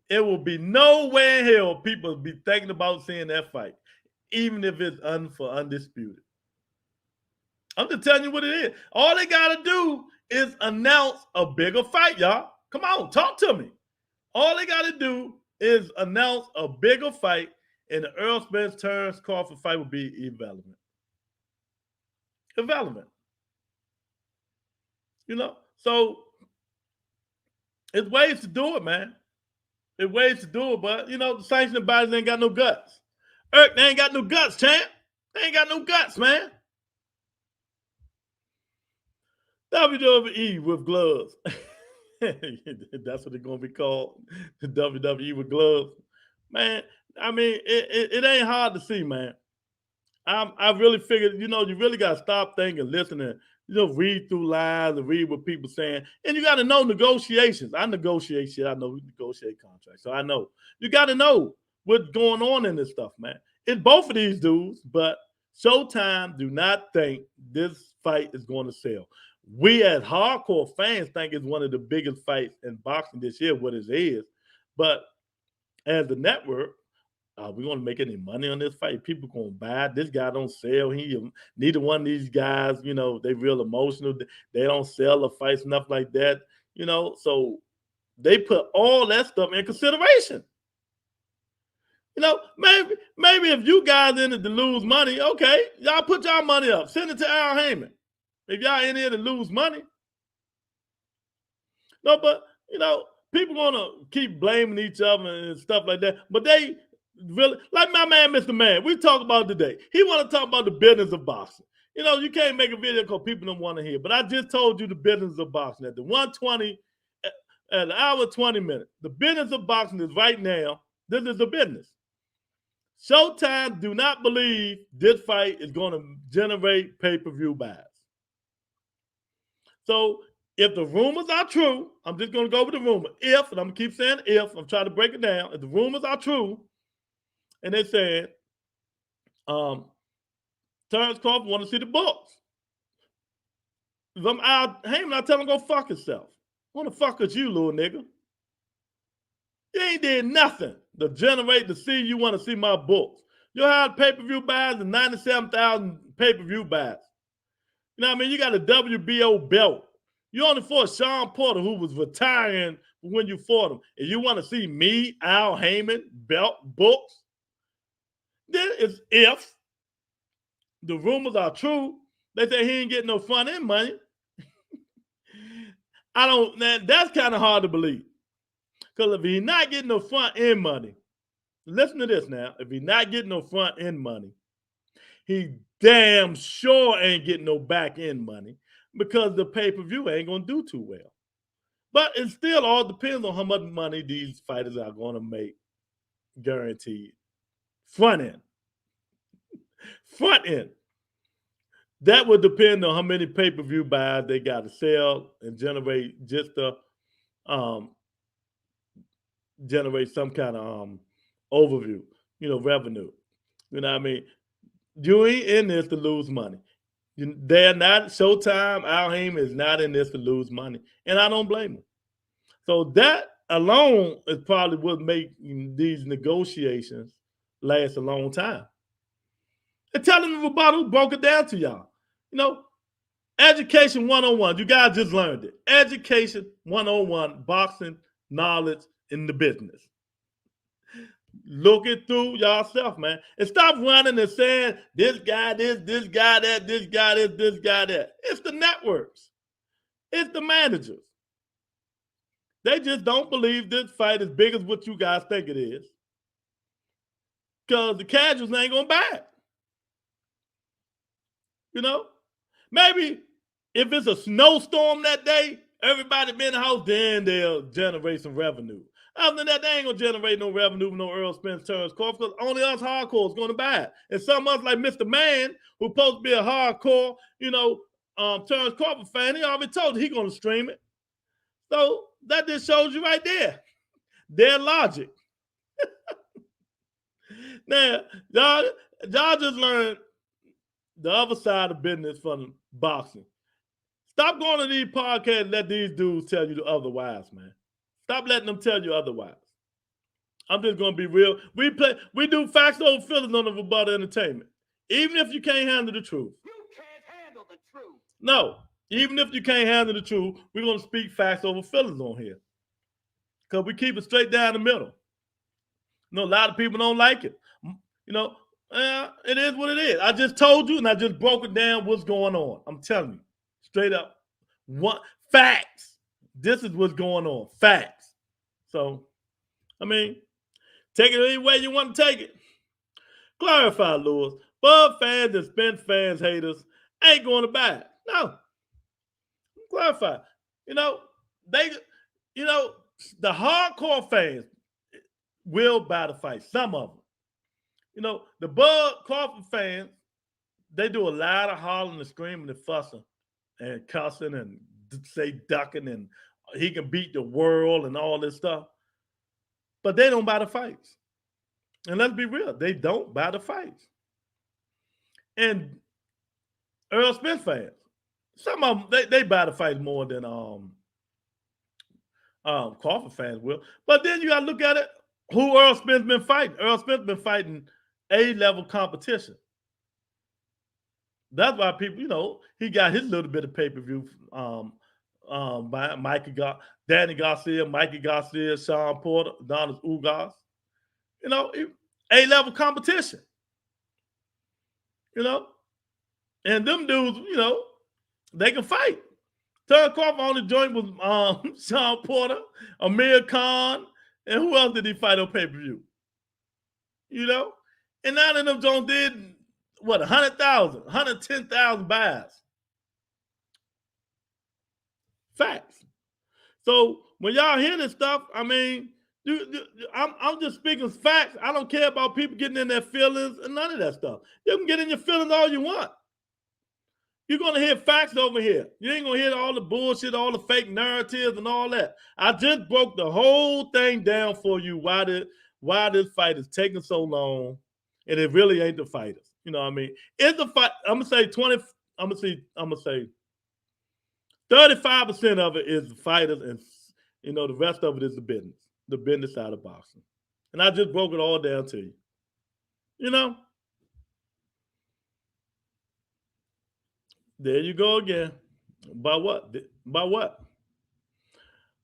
Speaker 2: It will be nowhere in hell people will be thinking about seeing that fight, even if it's for undisputed. I'm just telling you what it is. All they got to do is announce a bigger fight, y'all. Come on, talk to me. All they got to do is announce a bigger fight, and the Earl Spence Terrence Crawford fight will be irrelevant. Irrelevant. You know? So, it's ways to do it, man. It's ways to do it, but, you know, the sanctioning bodies ain't got no guts. They ain't got no guts, champ. They ain't got no guts, man. WWE with gloves. That's what they're going to be called. The WWE with gloves. Man, I mean, it ain't hard to see, man. I really figured, you know, you really got to stop thinking, listening, you know, read through lives and read what people saying. And you got to know negotiations. I negotiate shit. I know we negotiate contracts. So I know. You got to know what's going on in this stuff, man. It's both of these dudes, but Showtime do not think this fight is going to sell. We as hardcore fans think it's one of the biggest fights in boxing this year, what it is. But as the network, we want to make any money on this fight. People going to buy it. This guy don't sell. Neither one of these guys, you know, they real emotional. They don't sell the fights, nothing like that, you know. So they put all that stuff in consideration. You know, maybe if you guys in it to lose money, okay, y'all put y'all money up. Send it to Al Heyman. If y'all in here to lose money. No, but, you know, people going to keep blaming each other and stuff like that. But they really, like my man, Mr. Man, we talk about today. He want to talk about the business of boxing. You know, you can't make a video because people don't want to hear. But I just told you the business of boxing. At the 120, at an hour 20 minutes. The business of boxing is right now, this is the business. Showtime do not believe this fight is going to generate pay-per-view buys. So if the rumors are true, I'm just going to go with the rumor. If, and I'm going to keep saying if, I'm trying to break it down. If the rumors are true, and they said, Terrence Crawford want to see the books. If I'm out, Heyman, I tell him go fuck yourself. What the fuck is you, little nigga? You ain't did nothing to generate to see you want to see my books. You had pay-per-view buys and 97,000 pay-per-view buys. You know what I mean? You got a WBO belt. You only fought Sean Porter, who was retiring when you fought him. And you want to see me, Al Heyman, belt, books? Then it's if the rumors are true. They say he ain't getting no front-end money. That's kind of hard to believe. Because if he's not getting no front-end money, listen to this now. If he's not getting no front-end money, he damn sure ain't getting no back-end money because the pay-per-view ain't going to do too well. But it still all depends on how much money these fighters are going to make, guaranteed. Front-end. Front-end. that would depend on how many pay-per-view buys they got to sell and generate just the generate some kind of overview, revenue. You know what I mean? You ain't in this to lose money. They're not, Showtime, Al Heyman is not in this to lose money. And I don't blame them. So that alone is probably what make these negotiations last a long time. And telling them about who broke it down to y'all. Education 101. You guys just learned it. Education 101, boxing knowledge in the business. Look it through yourself, man. And stop running and saying this guy this guy that, this guy this guy that. It's the networks. It's the managers. They just don't believe this fight as big as what you guys think it is. Because the casuals ain't going to buy it. Maybe if it's a snowstorm that day, everybody be in the house, then they'll generate some revenue. Other than that, they ain't going to generate no revenue with no Earl Spence, Terrence Crawford, because only us hardcore is going to buy it. And some of us like Mr. Man, who's supposed to be a hardcore, Terrence Crawford fan, he already told you he's going to stream it. So that just shows you right there their logic. Now, y'all just learned the other side of business from boxing. Stop going to these podcasts and let these dudes tell you otherwise, man. Stop letting them tell you otherwise. I'm just going to be real. We do facts over feelings on the Rebuttal Entertainment. Even if you can't handle the truth.
Speaker 3: You can't handle the truth.
Speaker 2: No. Even if you can't handle the truth, we're going to speak facts over feelings on here. Because we keep it straight down the middle. A lot of people don't like it. It is what it is. I just told you and I just broke it down what's going on. I'm telling you. Straight up. Facts. This is what's going on. Facts. So, take it any way you want to take it. Clarify, Lewis. Bud fans and Spence fans, haters, ain't going to buy it. No. Clarify. The hardcore fans will buy the fight. Some of them. The Bud Crawford fans, they do a lot of hollering and screaming and fussing and cussing and say ducking and he can beat the world and all this stuff. But they don't buy the fights. And let's be real, they don't buy the fights. And Earl Spence fans, some of them, they buy the fights more than Crawford fans will. But then you got to look at it, who Earl Spence been fighting. Earl Spence been fighting A-level competition. That's why people, he got his little bit of pay-per-view by Danny Garcia, Mikey Garcia, Sean Porter, Adonis Ugas. A-level competition. And them dudes, they can fight. Terrence Crawford on the joint with Sean Porter, Amir Khan, and who else did he fight on pay-per-view? And none of them Jones did, 100,000, 110,000 buys. Facts. So when y'all hear this stuff, I'm just speaking facts. I don't care about people getting in their feelings and none of that stuff. You can get in your feelings all you want. You're going to hear facts over here. You ain't going to hear all the bullshit, all the fake narratives and all that. I just broke the whole thing down for you why this fight is taking so long, and it really ain't the fighters. It's the fight. I'm going to say 35% of it is the fighters, and the rest of it is the business side of boxing. And I just broke it all down to you. There you go again. By what?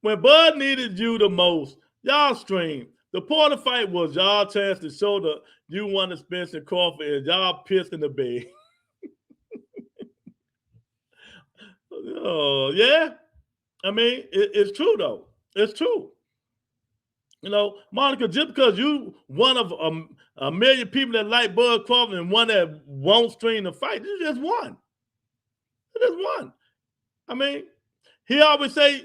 Speaker 2: When Bud needed you the most, y'all streamed. The Porter fight was y'all chance to show you won the Spence and Crawford, and y'all pissed in the bed. Oh, yeah. It's true, though. It's true. Monica, just because you one of a million people that like Bud Crawford and one that won't stream the fight, you just won. You just won. He always say,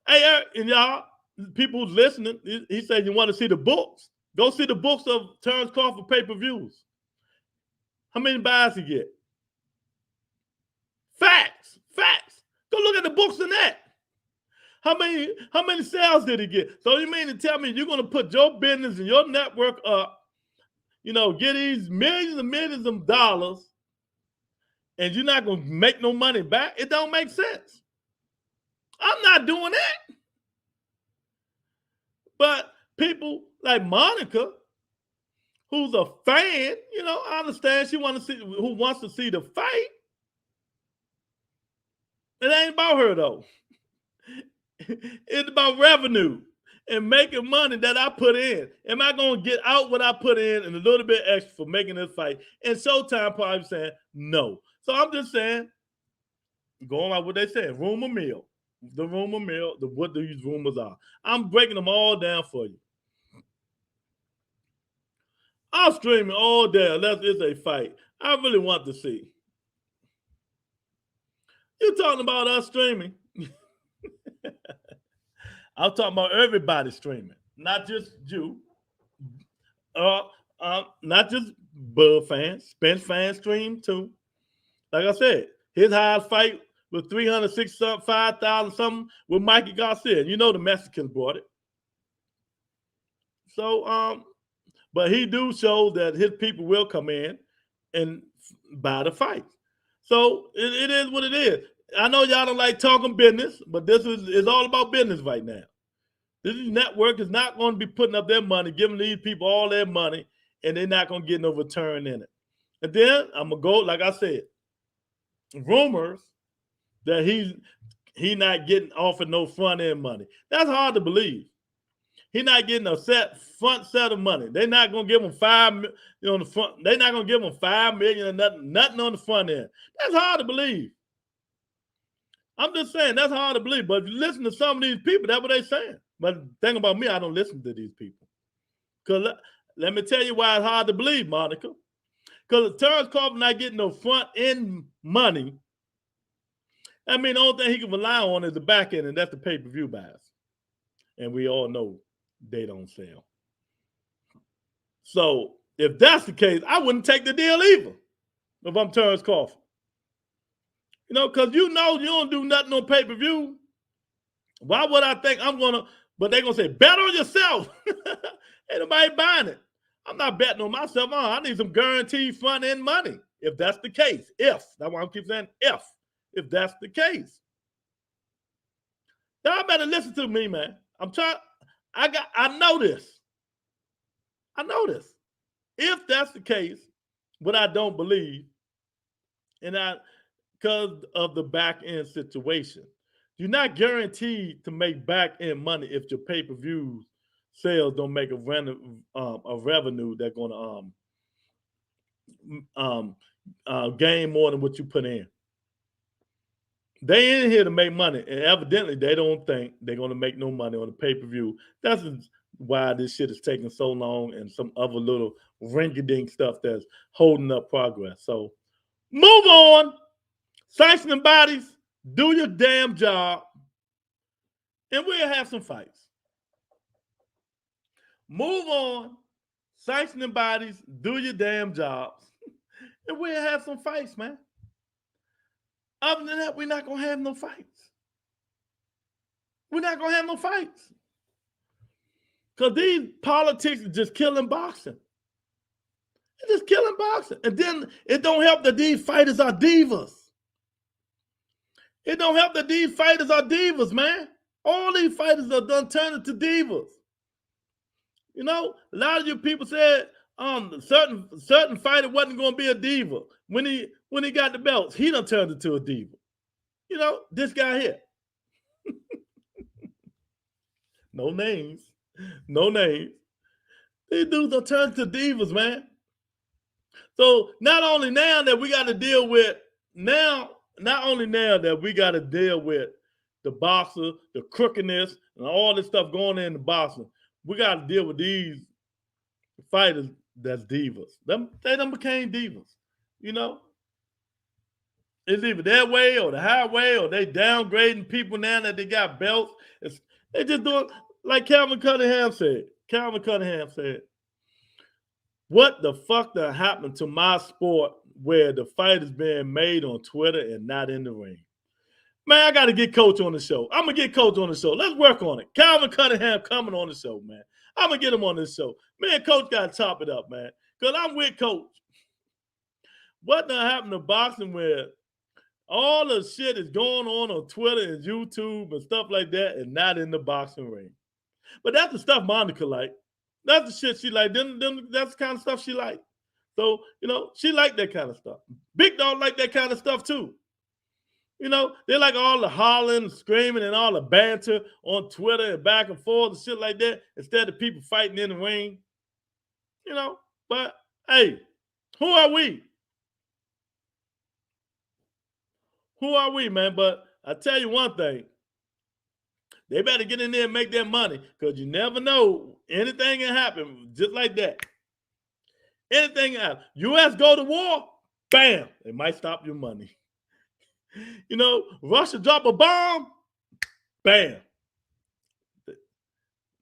Speaker 2: hey, and y'all, people who's listening, he said you want to see the books. Go see the books of Terrence Crawford pay-per-views. How many buys he get? Facts. Go look at the books in that. How many sales did he get? So you mean to tell me you're going to put your business and your network up, get these millions and millions of dollars, and you're not going to make no money back? It don't make sense. I'm not doing that. But people like Monica, who's a fan, I understand who wants to see the fight. It ain't about her though. It's about revenue and making money that I put in. Am I going to get out what I put in and a little bit extra for making this fight? And Showtime probably saying no. So I'm just saying, going like what they said, rumor mill. The rumor mill, what these rumors are. I'm breaking them all down for you. I'm streaming all day unless it's a fight. I really want to see. You're talking about us streaming. I'm talking about everybody streaming, not just you. Not just Bud fans, Spence fans stream too. Like I said, his highest fight was 365,000 something with Mikey Garcia. The Mexicans brought it. So, but he do show that his people will come in and buy the fight. So it is what it is. I know y'all don't like talking business, but this is all about business right now. This network is not going to be putting up their money, giving these people all their money, and they're not going to get no return in it. And then I'm going to go, like I said, rumors that he not getting offered no front end money. That's hard to believe. He's not getting a front set of money. They're not going to give him $5 million on the front. They're not going to give him $5 million or nothing on the front end. That's hard to believe. I'm just saying that's hard to believe. But if you listen to some of these people, that's what they're saying. But the thing about me, I don't listen to these people. Because let me tell you why it's hard to believe, Monica. Because Terrence Crawford not getting no front end money. I mean, the only thing he can rely on is the back end, and that's the pay-per-view buys. And we all know they don't sell. So if that's the case, I wouldn't take the deal either if I'm Terrence Crawford. Because you don't do nothing on pay-per-view. Why would I think I'm going to, but they're going to say, bet on yourself. Ain't nobody buying it. I'm not betting on myself. I need some guaranteed front-end money. If that's the case. That's why I keep saying if that's the case. Y'all better listen to me, man. I know this. If that's the case, what I don't believe, because of the back end situation, you're not guaranteed to make back end money if your pay-per-view sales don't make a revenue that's going to gain more than what you put in. They in here to make money, and evidently they don't think they're going to make no money on the pay-per-view. That's why this shit is taking so long, and some other little rinky-dink stuff that's holding up progress. So move on. Sanctioning bodies, do your damn job, and we'll have some fights. Move on. Sanctioning bodies, do your damn jobs, and we'll have some fights, man. Other than that, we're not going to have no fights. We're not going to have no fights. Because these politics are just killing boxing. It's just killing boxing. And then it don't help that these fighters are divas. It don't help that these fighters are divas, man. All these fighters are done turning to divas. A lot of you people said certain fighter wasn't going to be a diva. When he got the belts, he done turned into a diva. This guy here. No names. These dudes are turned to divas, man. So not only now that we got to deal with the boxer, the crookedness, and all this stuff going in the boxing, we got to deal with these fighters that's divas. They done became divas. It's either their way or the highway, or they downgrading people now that they got belts. They just doing like Calvin Cunningham said. Calvin Cunningham said, what the fuck that happened to my sport where the fight is being made on Twitter and not in the ring. Man, I got to get Coach on the show. I'm going to get Coach on the show. Let's work on it. Calvin Cunningham coming on the show, man. I'm going to get him on this show. Man, Coach got to top it up, man, because I'm with Coach. What done happened to boxing where all the shit is going on Twitter and YouTube and stuff like that and not in the boxing ring? But that's the stuff Monica like. That's the shit she like. That's the kind of stuff she like. So, she like that kind of stuff. Big Dog like that kind of stuff too. They like all the hollering, screaming, and all the banter on Twitter and back and forth and shit like that instead of people fighting in the ring. But hey, who are we? Who are we, man? But I tell you one thing. They better get in there and make that money because you never know. Anything can happen just like that. Anything can happen. U.S. go to war, bam, they might stop your money. Russia drop a bomb, bam.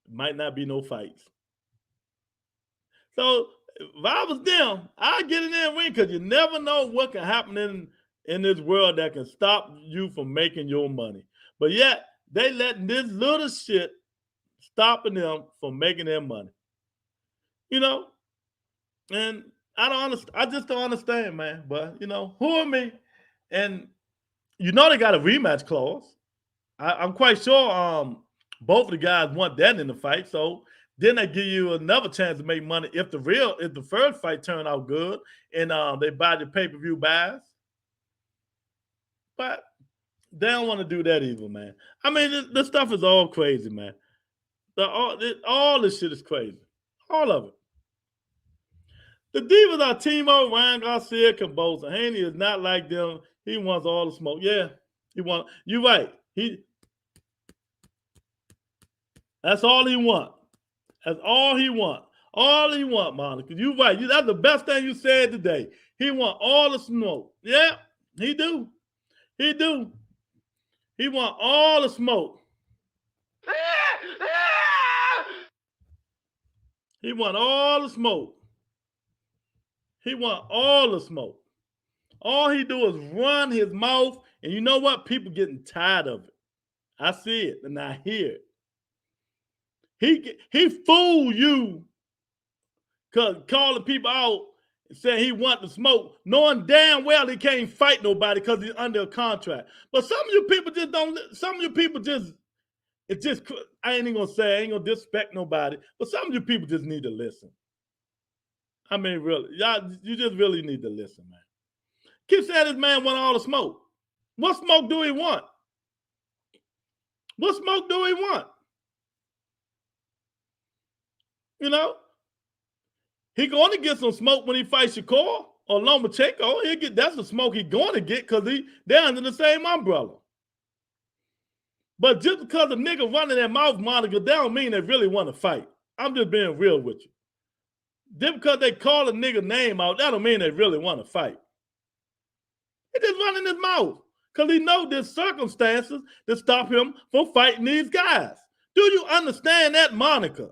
Speaker 2: Might not be no fights. So if I was them, I'd get in there and win because you never know what can happen in this world that can stop you from making your money. But yet, they letting this little shit stopping them from making their money. And I just don't understand, man. But, who are me? And they got a rematch clause. I'm quite sure both of the guys want that in the fight. So then they give you another chance to make money if the first fight turned out good and they buy the pay-per-view buys. But they don't want to do that either, man. I mean, this stuff is all crazy, man. All this shit is crazy. All of it. The Divas are Timo, Ryan Garcia, Kamboza. Haney is not like them. He wants all the smoke. Yeah, you're right. That's all he wants. That's all he wants. All he wants, Monica. You're right. That's the best thing you said today. He want all the smoke. Yeah, he do. He do. He want all the smoke. He want all the smoke. He want all the smoke. All he do is run his mouth, and you know what? People getting tired of it. I see it, and I hear it. He fooled you calling people out and saying he want the smoke, knowing damn well he can't fight nobody because he's under a contract. But some of you people just don't. Some of you people just. It's just. I ain't gonna say. I ain't gonna disrespect nobody. But some of you people just need to listen. I mean, really, y'all. You just really need to listen, man. Keep saying this man want all the smoke. What smoke do he want? What smoke do he want? He going to get some smoke when he fights Shakur or Lomachenko. That's the smoke he's going to get because they're under the same umbrella. But just because a nigga running their mouth, Monica, that don't mean they really want to fight. I'm just being real with you. Just because they call a nigga name out, that don't mean they really want to fight. He just running his mouth because he knows there's circumstances that stop him from fighting these guys. Do you understand that, Monica?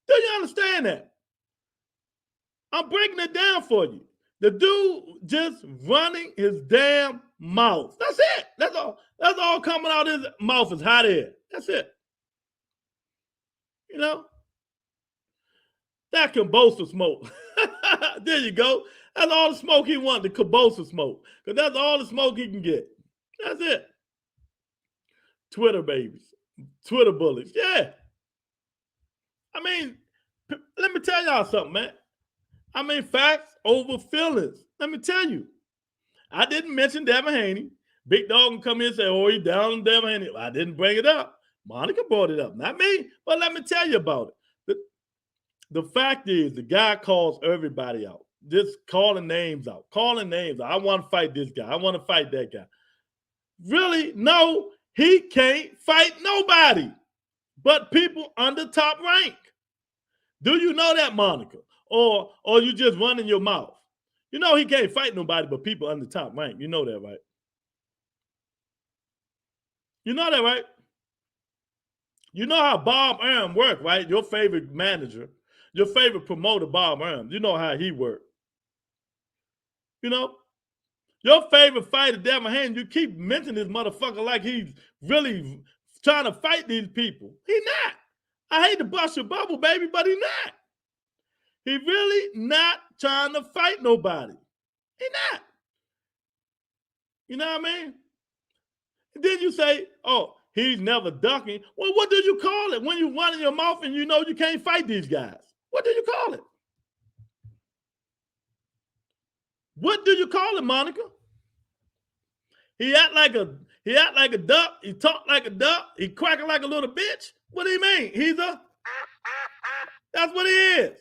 Speaker 2: Do you understand that? I'm breaking it down for you. The dude just running his damn mouth. That's it. That's all. That's all coming out of his mouth is hot air. That's it. That Kamboza smoke. There you go. That's all the smoke he wants, the Kamboza smoke. Because that's all the smoke he can get. That's it. Twitter babies. Twitter bullies. Yeah. I mean, let me tell y'all something, man. I mean, facts over feelings. Let me tell you. I didn't mention Devin Haney. Big Dog can come in and say, oh, he down on Devin Haney. I didn't bring it up. Monica brought it up. Not me. But let me tell you about it. The fact is, the guy calls everybody out. Just calling names out. I want to fight this guy. I want to fight that guy. Really? No, he can't fight nobody but people under top rank. Do you know that, Monica? Or you just running your mouth? You know he can't fight nobody but people under top rank. You know that, right? You know that, right? You know how Bob Arum worked, right? Your favorite manager, your favorite promoter, Bob Arum. You know how he worked. You know, your favorite fighter, Devin Haney, you keep mentioning this motherfucker like he's really trying to fight these people. He not. I hate to bust your bubble, baby, but he not. He really not trying to fight nobody. He not. You know what I mean? And then you say, oh, he's never ducking. Well, what do you call it when you run in your mouth and you know you can't fight these guys? What do you call it? What do you call it, Monica? He act like a duck. He talk like a duck. He quacking like a little bitch. What do you mean? That's what he is.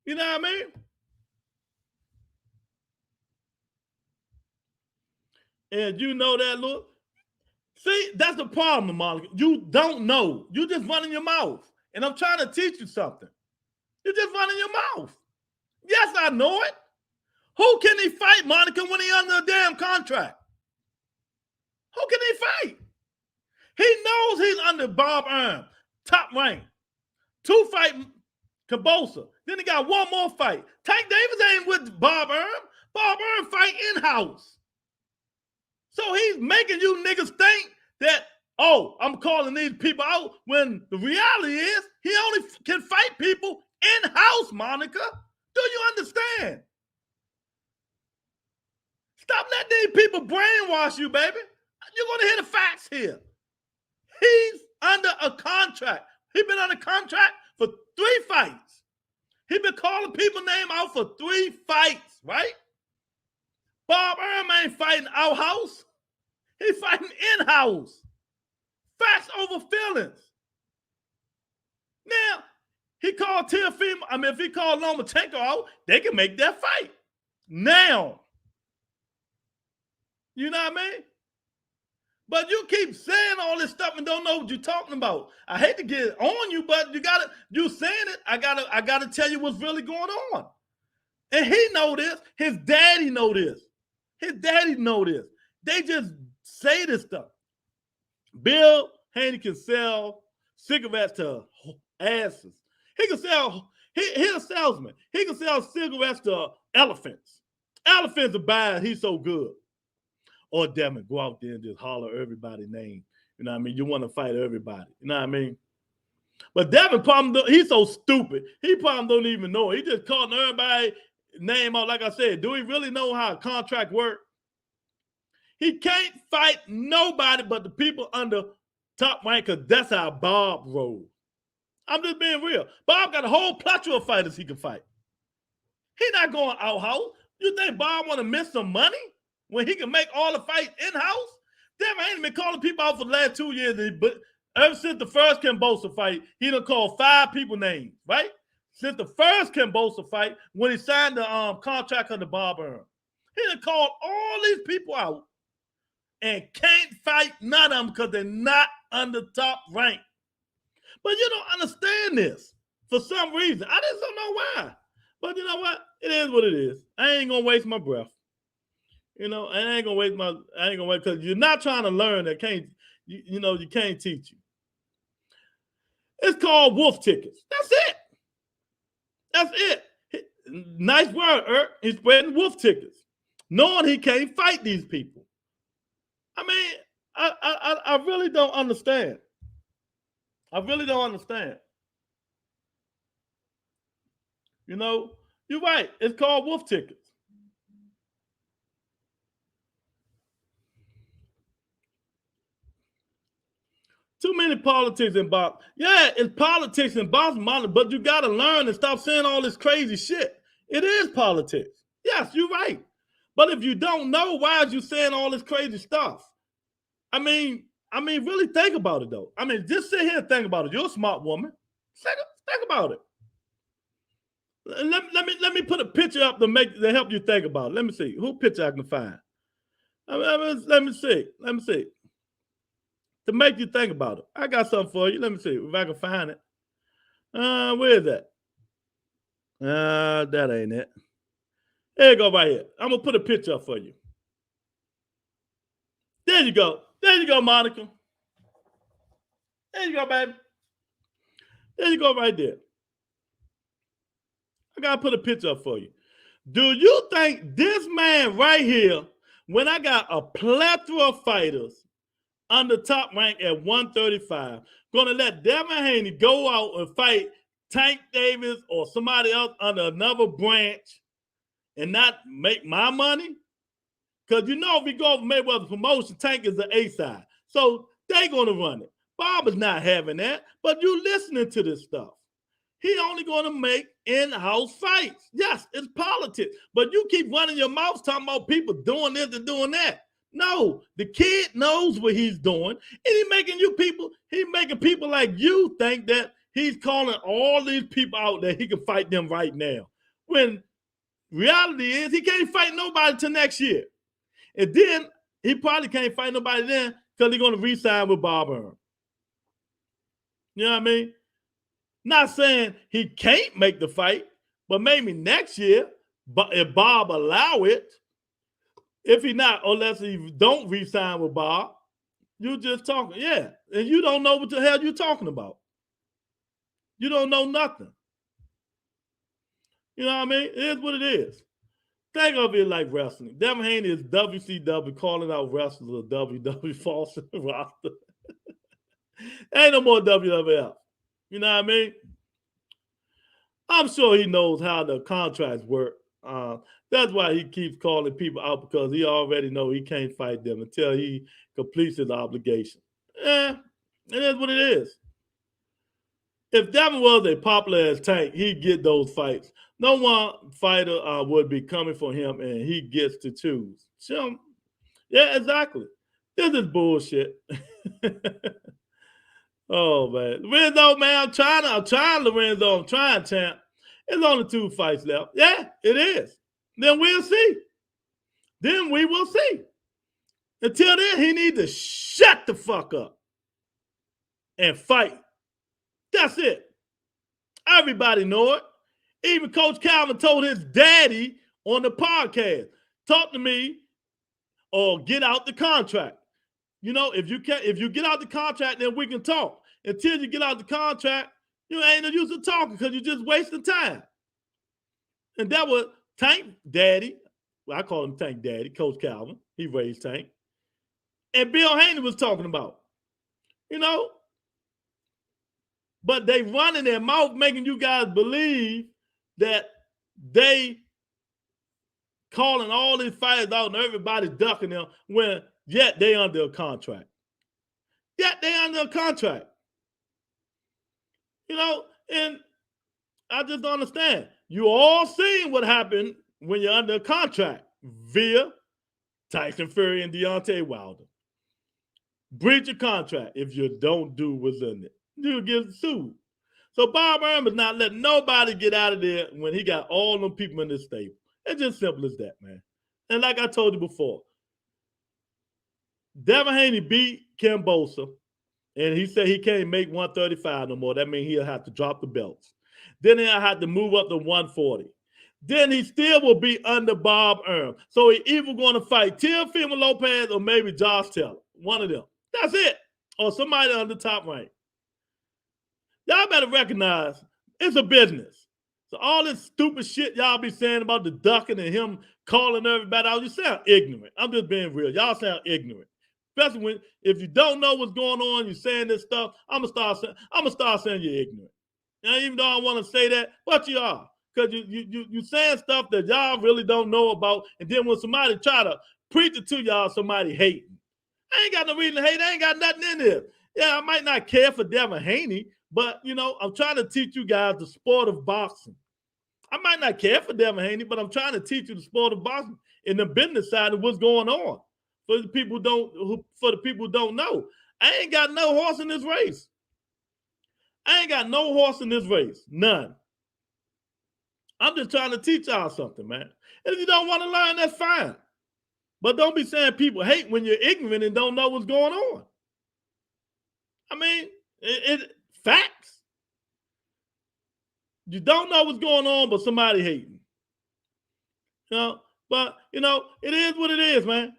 Speaker 2: You know what I mean? And you know that look. See, that's the problem, Monica. You don't know. You just running your mouth. And I'm trying to teach you something. You're just running your mouth. Yes, I know it. Who can he fight, Monica, when he under a damn contract? Who can he fight? He knows he's under Bob Arm, top rank. 2 fight Cabosa. Then he got 1 more fight. Tank Davis ain't with Bob Arm. Bob Arm fight in-house. So he's making you niggas think that, oh, I'm calling these people out when the reality is he only can fight people in-house, Monica. Do you understand? Stop letting these people brainwash you, baby. You're going to hear the facts here. He's under a contract. He's been under contract for 3 fights. He's been calling people's name out for 3 fights, right? Bob Arm ain't fighting outhouse. He's fighting in-house. Facts over feelings. Now, he called Teofimo. I mean, if he called Lomachenko out, they can make that fight. Now. You know what I mean? But you keep saying all this stuff and don't know what you're talking about. I hate to get on you, but you saying it. I gotta tell you what's really going on. And he know this. His daddy know this. His daddy know this. They just say this stuff. Bill Haney can sell cigarettes to asses. He can sell, he's a salesman. He can sell cigarettes to elephants. Elephants will buy it. He's so good. Or damn it, go out there and just holler everybody's name. You know what I mean? You want to fight everybody. You know what I mean? But Devin probably, he's so stupid. He probably don't even know. He just calling everybody's name out. Like I said, do he really know how a contract works? He can't fight nobody but the people under top rank, because that's how Bob rolls. I'm just being real. Bob got a whole plethora of fighters he can fight. He's not going outhouse. You think Bob want to miss some money when he can make all the fights in-house? Devin ain't been calling people out for the last 2 years, but ever since the first Cabosa fight, he done called 5 people names, right? Since the first Cabosa fight, when he signed the contract under Bob Arm, he done called all these people out and can't fight none of them because they're not under top rank. But you don't understand this for some reason. I just don't know why. But you know what? It is what it is. I ain't gonna waste my breath. You know, I ain't gonna wait because you're not trying to learn that you can't teach you. It's called wolf tickets. That's it. That's it. Nice word, Eric. He's spreading wolf tickets, knowing he can't fight these people. I mean, I really don't understand. I really don't understand. You know, you're right. It's called wolf tickets. Too many politics in boxing. Yeah, it's politics in boxing, but you got to learn and stop saying all this crazy shit. It is politics. Yes, you're right. But if you don't know, why are you saying all this crazy stuff? I mean, really think about it, though. I mean, just sit here and think about it. You're a smart woman. Think about it. Let me put a picture up to help you think about it. Let me see. Who picture I can find? Let me see. To make you think about it. I got something for you. Let me see if I can find it. Where is that? That ain't it. There you go, right here. I'm going to put a picture up for you. There you go. There you go, Monica. There you go, baby. There you go right there. I got to put a picture up for you. Do you think this man right here, when I got a plethora of fighters under top rank at 135, going to let Devin Haney go out and fight Tank Davis or somebody else under another branch and not make my money? Because you know if we go over Mayweather's promotion, Tank is the A side. So they're going to run it. Bob is not having that, but you listening to this stuff. He only going to make in-house fights. Yes, it's politics, but you keep running your mouth talking about people doing this and doing that. No, the kid knows what he's doing, and he's making people like you think that he's calling all these people out that he can fight them right now. When reality is he can't fight nobody till next year. And then he probably can't fight nobody then because he's going to re-sign with Bob Arum. You know what I mean? Not saying he can't make the fight, but maybe next year, but if Bob allow it, if he not, unless he don't re-sign with Bob, you just talking, yeah. And you don't know what the hell you're talking about. You don't know nothing. You know what I mean? It is what it is. Think of it like wrestling. Devin Haney is WCW calling out wrestlers of WW false roster. Ain't no more WWF. You know what I mean? I'm sure he knows how the contracts work. That's why he keeps calling people out, because he already knows he can't fight them until he completes his obligation. It is what it is. If Devin was a popular as Tank, he'd get those fights. No one fighter would be coming for him, and he gets to choose. So, yeah, exactly. This is bullshit. Oh, man. Lorenzo, man, I'm trying, Lorenzo. I'm trying, champ. There's only 2 fights left. Yeah, it is. Then we'll see. Then we will see. Until then, he needs to shut the fuck up and fight. That's it. Everybody know it. Even Coach Calvin told his daddy on the podcast, talk to me or get out the contract. You know, if you get out the contract, then we can talk. Until you get out the contract, you ain't no use of talking because you're just wasting time. And that was Tank Daddy. Well, I call him Tank Daddy, Coach Calvin. He raised Tank. And Bill Haney was talking about. You know? But they run in their mouth making you guys believe that they calling all these fighters out and everybody's ducking them when yet they under a contract. Yet they under a contract. You know, and I just don't understand. You all seen what happened when you're under a contract via Tyson Fury and Deontay Wilder. Breach of contract if you don't do what's in it. You'll get sued. So Bob Arum is not letting nobody get out of there when he got all them people in this stable. It's just simple as that, man. And like I told you before, Devin Haney beat Kim Bosa, and he said he can't make 135 no more. That means he'll have to drop the belts. Then he'll have to move up to 140. Then he still will be under Bob Arum. So he either going to fight Teofimo Lopez or maybe Josh Taylor. One of them. That's it. Or somebody under top rank. Y'all better recognize it's a business. So all this stupid shit y'all be saying about the ducking and him calling everybody out, you sound ignorant. I'm just being real. Y'all sound ignorant. Especially if you don't know what's going on, you're saying this stuff, I'm gonna start saying you're ignorant. Now, even though I want to say that, but you are. Because you saying stuff that y'all really don't know about, and then when somebody try to preach it to y'all, somebody hating. I ain't got no reason to hate. I ain't got nothing in there. Yeah, I might not care for Devin Haney, but, you know, I'm trying to teach you guys the sport of boxing. I might not care for Devin Haney, but I'm trying to teach you the sport of boxing and the business side of what's going on. For the people who don't know, I ain't got no horse in this race. I ain't got no horse in this race. None. I'm just trying to teach y'all something, man. And if you don't want to learn, that's fine. But don't be saying people hate when you're ignorant and don't know what's going on. I mean, facts. You don't know what's going on, but somebody hating. You know, but, you know, it is what it is, man.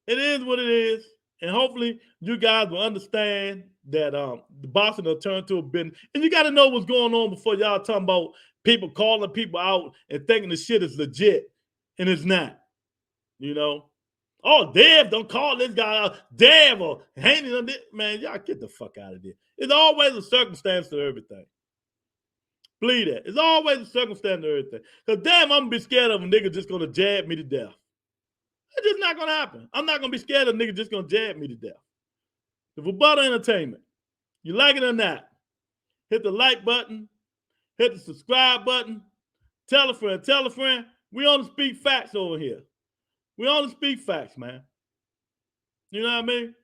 Speaker 2: It is what it is. And hopefully you guys will understand the boxing will turn to a business. And you got to know what's going on before y'all talking about people calling people out and thinking the shit is legit, and it's not. You know, oh, Dev, don't call this guy out. Dev or Haney, man, y'all get the fuck out of there. It's always a circumstance to everything. Believe that. It's always a circumstance to everything. Because damn, I'm going to be scared of a nigga just going to jab me to death. It's just not going to happen. I'm not going to be scared of a nigga just going to jab me to death. The Rebuttal Entertainment, you like it or not, hit the like button, hit the subscribe button, tell a friend, tell a friend. We only speak facts over here. We only speak facts, man. You know what I mean?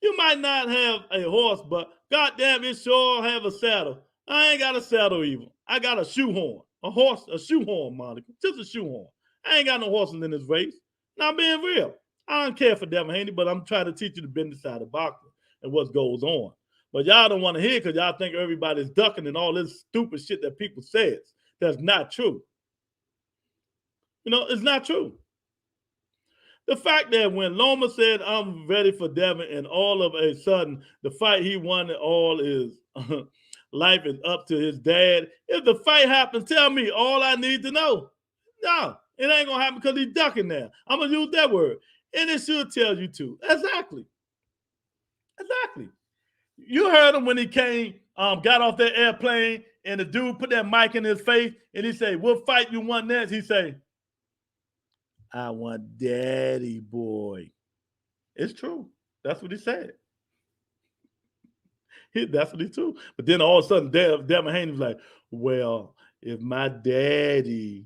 Speaker 2: You might not have a horse, but goddamn, it sure have a saddle. I ain't got a saddle even. I got a shoehorn. A horse, a shoehorn, Monica. Just a shoehorn. I ain't got no horses in this race. Now, I'm being real. I don't care for Devin Haney, but I'm trying to teach you the business side of boxing and what goes on. But y'all don't want to hear because y'all think everybody's ducking and all this stupid shit that people says. That's not true. You know, it's not true. The fact that when Loma said, I'm ready for Devin, and all of a sudden, the fight he wanted all is life is up to his dad. If the fight happens, tell me all I need to know. No, it ain't going to happen because he's ducking now. I'm going to use that word. And it should tell you too. Exactly. Exactly. You heard him when he came, got off that airplane, and the dude put that mic in his face, and he said, what fight you want next? He said, I want daddy boy. It's true. That's what he said. That's what he told. But then all of a sudden, Devin Haney was like, well, if my daddy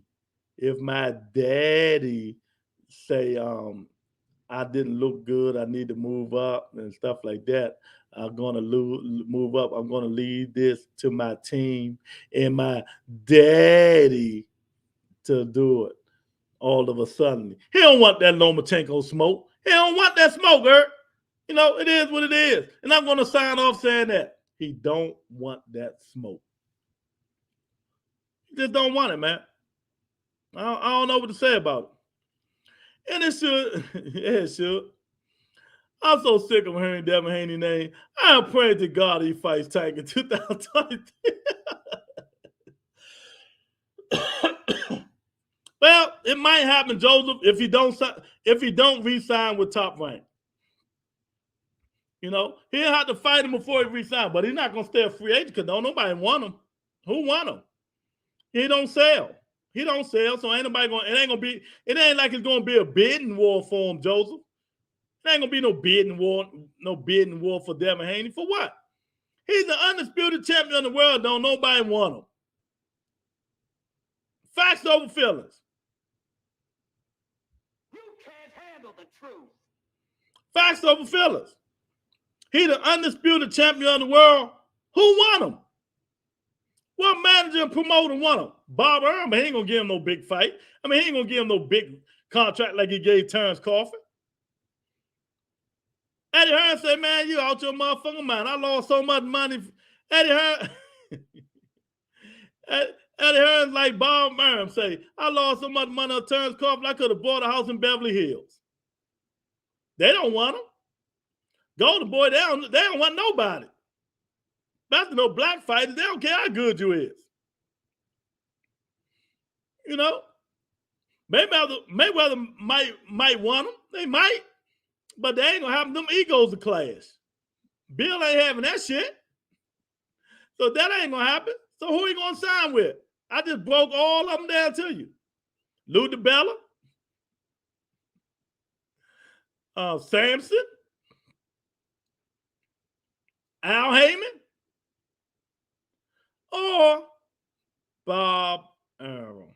Speaker 2: say I didn't look good, I need to move up and stuff like that, I'm going to move up. I'm going to leave this to my team and my daddy to do it. All of a sudden, he don't want that Lomachenko smoke. He don't want that smoke, Gert. You know, it is what it is. And I'm going to sign off saying that. He don't want that smoke. He just don't want it, man. I don't know what to say about it. And it should. Yeah, it should. I'm so sick of hearing Devin Haney's name. I am praying to God he fights Tank in 2023. Well, it might happen, Joseph, if he don't re-sign with Top Rank. You know, he'll have to fight him before he re-sign, but he's not gonna stay a free agent because don't nobody want him. Who want him? He don't sell. He don't sell, so ain't nobody gonna. It ain't like it's gonna be a bidding war for him, Joseph. It ain't gonna be no bidding war for Devin Haney. For what? He's the undisputed champion of the world. Don't nobody want him. Facts over feelings.
Speaker 3: The truth.
Speaker 2: Facts over feelings. He the undisputed champion of the world. Who want him? What manager and promoter want him? Bob Earl, but he ain't gonna give him no big fight. I mean, he ain't gonna give him no big contract like he gave Terrence Crawford. Eddie Hearn said, man, you out your motherfucking mind. I lost so much money. Eddie Hearn. Eddie Hearn's like Bob Earl say, I lost so much money on Terrence Crawford, I could have bought a house in Beverly Hills. They don't want him. Golden Boy, they don't want nobody. That's no black fighters. They don't care how good you is. You know, Mayweather might want them. They might, but they ain't gonna have them egos to clash. Bill ain't having that shit, so that ain't gonna happen. So who he gonna sign with? I just broke all of them down to you. Lou DiBella, Samson, Al Heyman, or Bob Arum.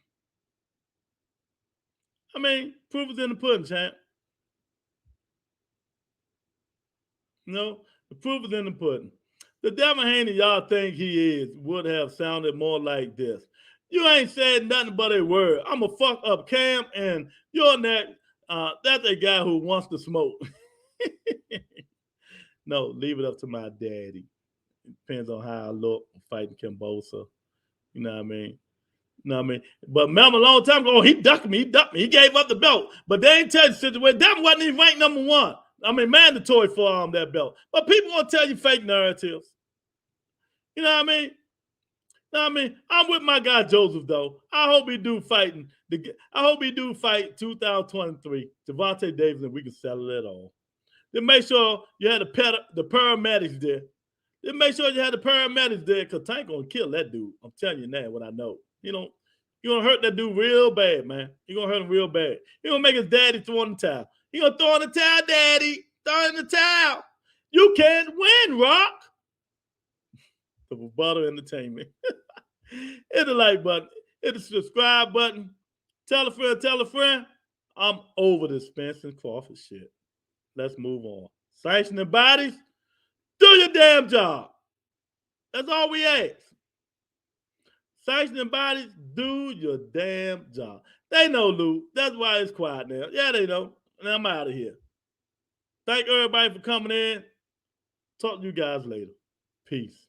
Speaker 2: I mean, proof is in the pudding, champ. No, the proof is in the pudding. The Devin Haney y'all think he is would have sounded more like this. You ain't said nothing but a word. I'm a fuck up Cam, and you're next. That's a guy who wants to smoke. No, leave it up to my daddy. It depends on how I look fighting Kim Bosa. You know what I mean? You know what I mean? But remember a long time ago, he ducked me. He gave up the belt. But they ain't tell you the situation. Devin wasn't even ranked number one. mandatory for that belt. But people gonna tell you fake narratives. You know what I mean? I'm with my guy Joseph though. I hope he do fight 2023. Javante Davis, and we can settle it all. Then make sure you had the paramedics there. Then make sure you had the paramedics there, because Tank gonna kill that dude. I'm telling you now what I know. You're gonna hurt that dude real bad, man. You're gonna hurt him real bad. You're gonna make his daddy throw in the towel. He gonna throw in the towel, daddy. Throw in the towel. You can't win, Rock. The Rebuttal Entertainment. Hit the like button. Hit the subscribe button. Tell a friend, tell a friend. I'm over this Spence and Crawford shit. Let's move on. Sanctioning bodies, do your damn job. That's all we ask. Sanctioning bodies, do your damn job. They know, Lou. That's why it's quiet now. Yeah, they know. And I'm out of here. Thank everybody for coming in. Talk to you guys later. Peace.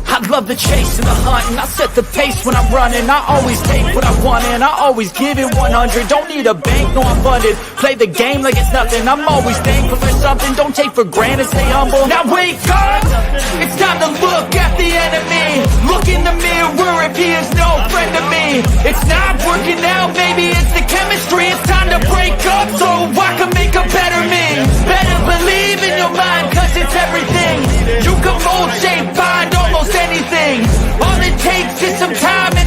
Speaker 1: I love the chase and the hunt, and I set the pace when I'm running. I always take what I want and I always give it 100. Don't need a bank, no I'm funded. Play the game like it's nothing. I'm always thankful for something. Don't take for granted, stay humble. Now wake up, it's time to look at the enemy. Look in the mirror if he is no friend to me. It's not working out, maybe it's the chemistry. It's time to break up so I can